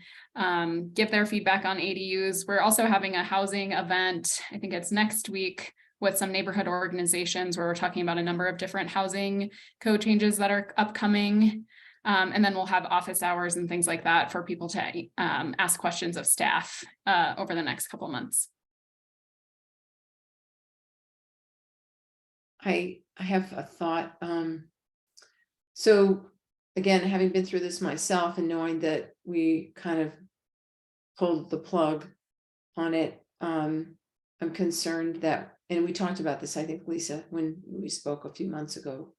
give their feedback on ADUs. We're also having a housing event, I think it's next week, with some neighborhood organizations where we're talking about a number of different housing code changes that are upcoming. And then we'll have office hours and things like that for people to ask questions of staff over the next couple months. I have a thought. So again, having been through this myself and knowing that we kind of pulled the plug on it, I'm concerned that, and we talked about this, I think, Lisa, when we spoke a few months ago,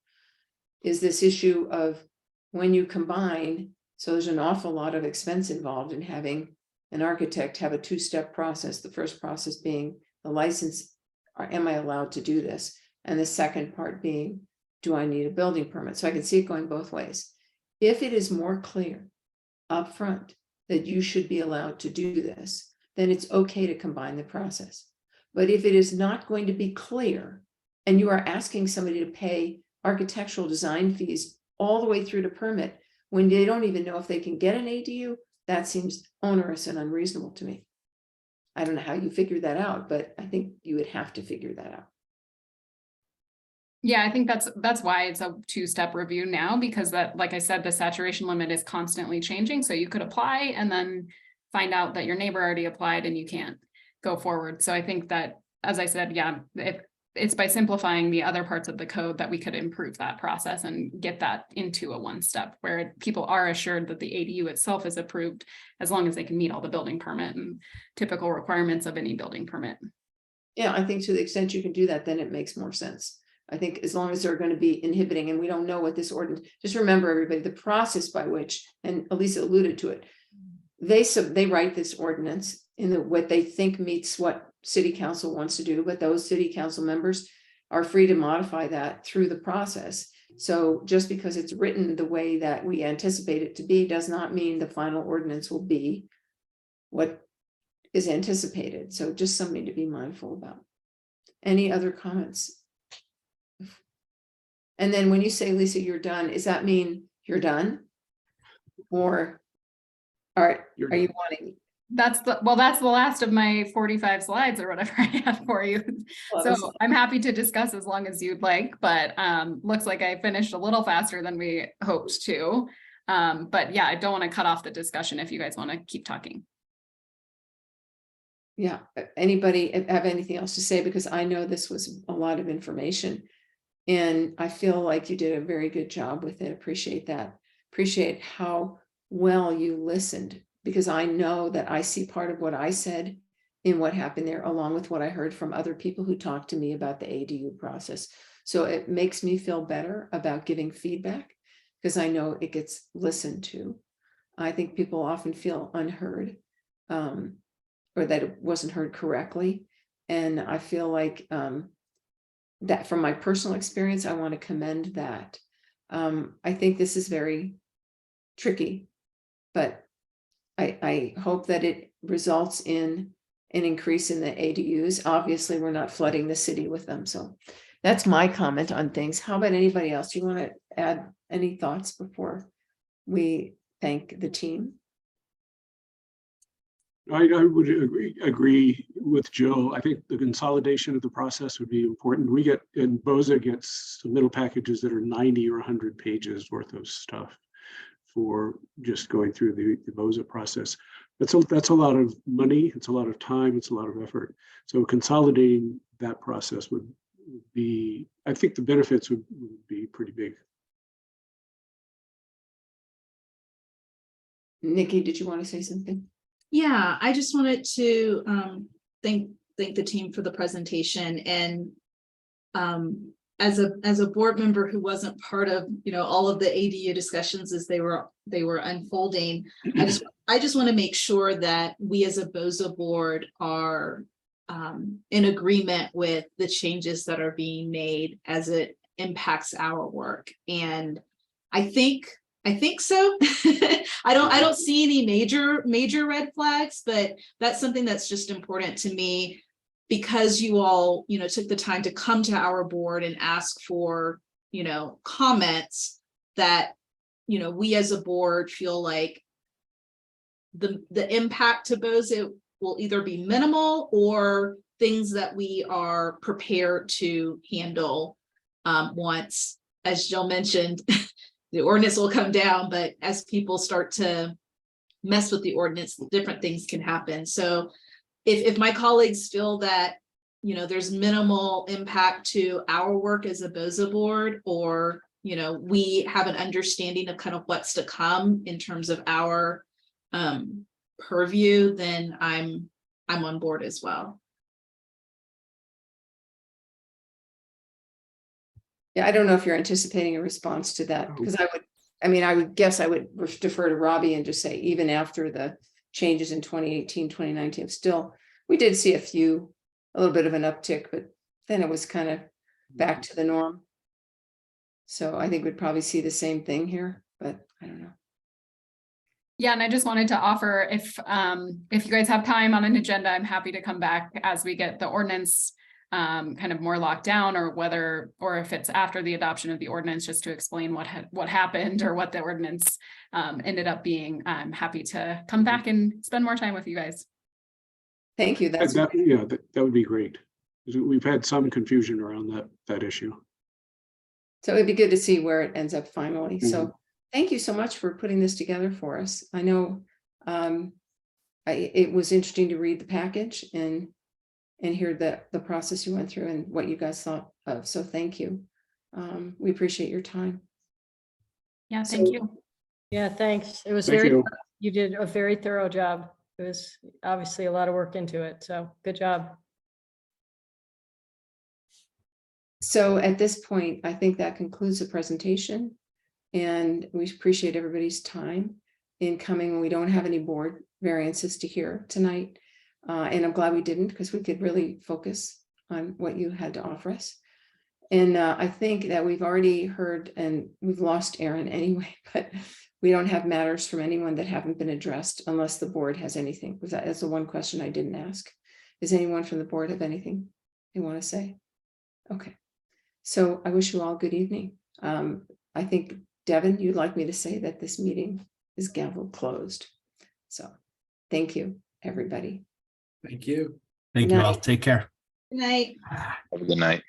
is this issue of when you combine, so there's an awful lot of expense involved in having an architect have a two-step process. The first process being the license, am I allowed to do this? And the second part being, do I need a building permit? So I can see it going both ways. If it is more clear upfront that you should be allowed to do this, then it's okay to combine the process. But if it is not going to be clear, and you are asking somebody to pay architectural design fees all the way through to permit, when they don't even know if they can get an ADU, that seems onerous and unreasonable to me. I don't know how you figure that out, but I think you would have to figure that out. Yeah, I think that's why it's a two-step review now, because that, like I said, the saturation limit is constantly changing. So you could apply and then find out that your neighbor already applied and you can't go forward. So I think that, as I said, yeah, it's by simplifying the other parts of the code that we could improve that process and get that into a one-step where people are assured that the ADU itself is approved as long as they can meet all the building permit and typical requirements of any building permit. Yeah, I think to the extent you can do that, then it makes more sense. I think as long as they're going to be inhibiting, and we don't know what this ordinance, just remember everybody, the process by which, and Elisa alluded to it, they write this ordinance in what they think meets what city council wants to do, but those city council members are free to modify that through the process. So just because it's written the way that we anticipate it to be does not mean the final ordinance will be what is anticipated. So just something to be mindful about. Any other comments? And then when you say, Lisa, you're done, does that mean you're done? Or are you wanting? That's the last of my 45 slides or whatever I have for you. Well, So I'm happy to discuss as long as you'd like, but looks like I finished a little faster than we hoped to. But yeah, I don't want to cut off the discussion if you guys want to keep talking. Yeah, anybody have anything else to say? Because I know this was a lot of information. And I feel like you did a very good job with it. Appreciate that. Appreciate how well you listened, because I know that I see part of what I said in what happened there, along with what I heard from other people who talked to me about the ADU process. So it makes me feel better about giving feedback, because I know it gets listened to. I think people often feel unheard, or that it wasn't heard correctly. And I feel like that from my personal experience, I want to commend that. I think this is very tricky, but I hope that it results in an increase in the ADUs. Obviously, we're not flooding the city with them. So that's my comment on things. How about anybody else? Do you want to add any thoughts before we thank the team? I would agree with Jill. I think the consolidation of the process would be important. We get, and BOZA gets submittal packages that are 90 or 100 pages worth of stuff for just going through the BOZA process. That's a lot of money. It's a lot of time. It's a lot of effort. So consolidating that process would be, I think the benefits would be pretty big. Nikki, did you want to say something? Yeah, I just wanted to thank the team for the presentation, and as a board member who wasn't part of all of the ADU discussions as they were unfolding, I just want to make sure that we as a BOZA board are in agreement with the changes that are being made as it impacts our work. And I think I think so. I don't see any major red flags, but that's something that's just important to me because you all, took the time to come to our board and ask for, comments that, we as a board feel like the impact to BOZIT will either be minimal or things that we are prepared to handle once, as Jill mentioned, the ordinance will come down, but as people start to mess with the ordinance, different things can happen. So if my colleagues feel that, there's minimal impact to our work as a BOZA board, or, we have an understanding of kind of what's to come in terms of our purview, then I'm on board as well. Yeah, I don't know if you're anticipating a response to that, because I would guess I would defer to Robbie and just say, even after the changes in 2018, 2019, still, we did see a little bit of an uptick, but then it was kind of back to the norm. So I think we'd probably see the same thing here, but I don't know. Yeah, and I just wanted to offer, if you guys have time on an agenda, I'm happy to come back as we get the ordinance kind of more locked down, or if it's after the adoption of the ordinance, just to explain what happened or what the ordinance ended up being. I'm happy to come back and spend more time with you guys. Thank you. That's that would be great. We've had some confusion around that issue. so it'd be good to see where it ends up finally. So thank you so much for putting this together for us. I know it was interesting to read the package and hear the process you went through and what you guys thought of. So thank you. We appreciate your time. Yeah, thank you. Yeah, thanks. It was Thank very, you. you did a very thorough job. It was obviously a lot of work into it. So good job. So at this point, I think that concludes the presentation. And we appreciate everybody's time in coming. We don't have any board variances to hear tonight. And I'm glad we didn't, because we could really focus on what you had to offer us. And I think that we've already heard, and we've lost Aaron anyway, but we don't have matters from anyone that haven't been addressed unless the board has anything. That's the one question I didn't ask. Does anyone from the board have anything they want to say? Okay. So I wish you all good evening. I think, Devin, you'd like me to say that this meeting is gavel closed. So thank you, everybody. Thank you. Thank you all. Take care. Good night. Have a good night.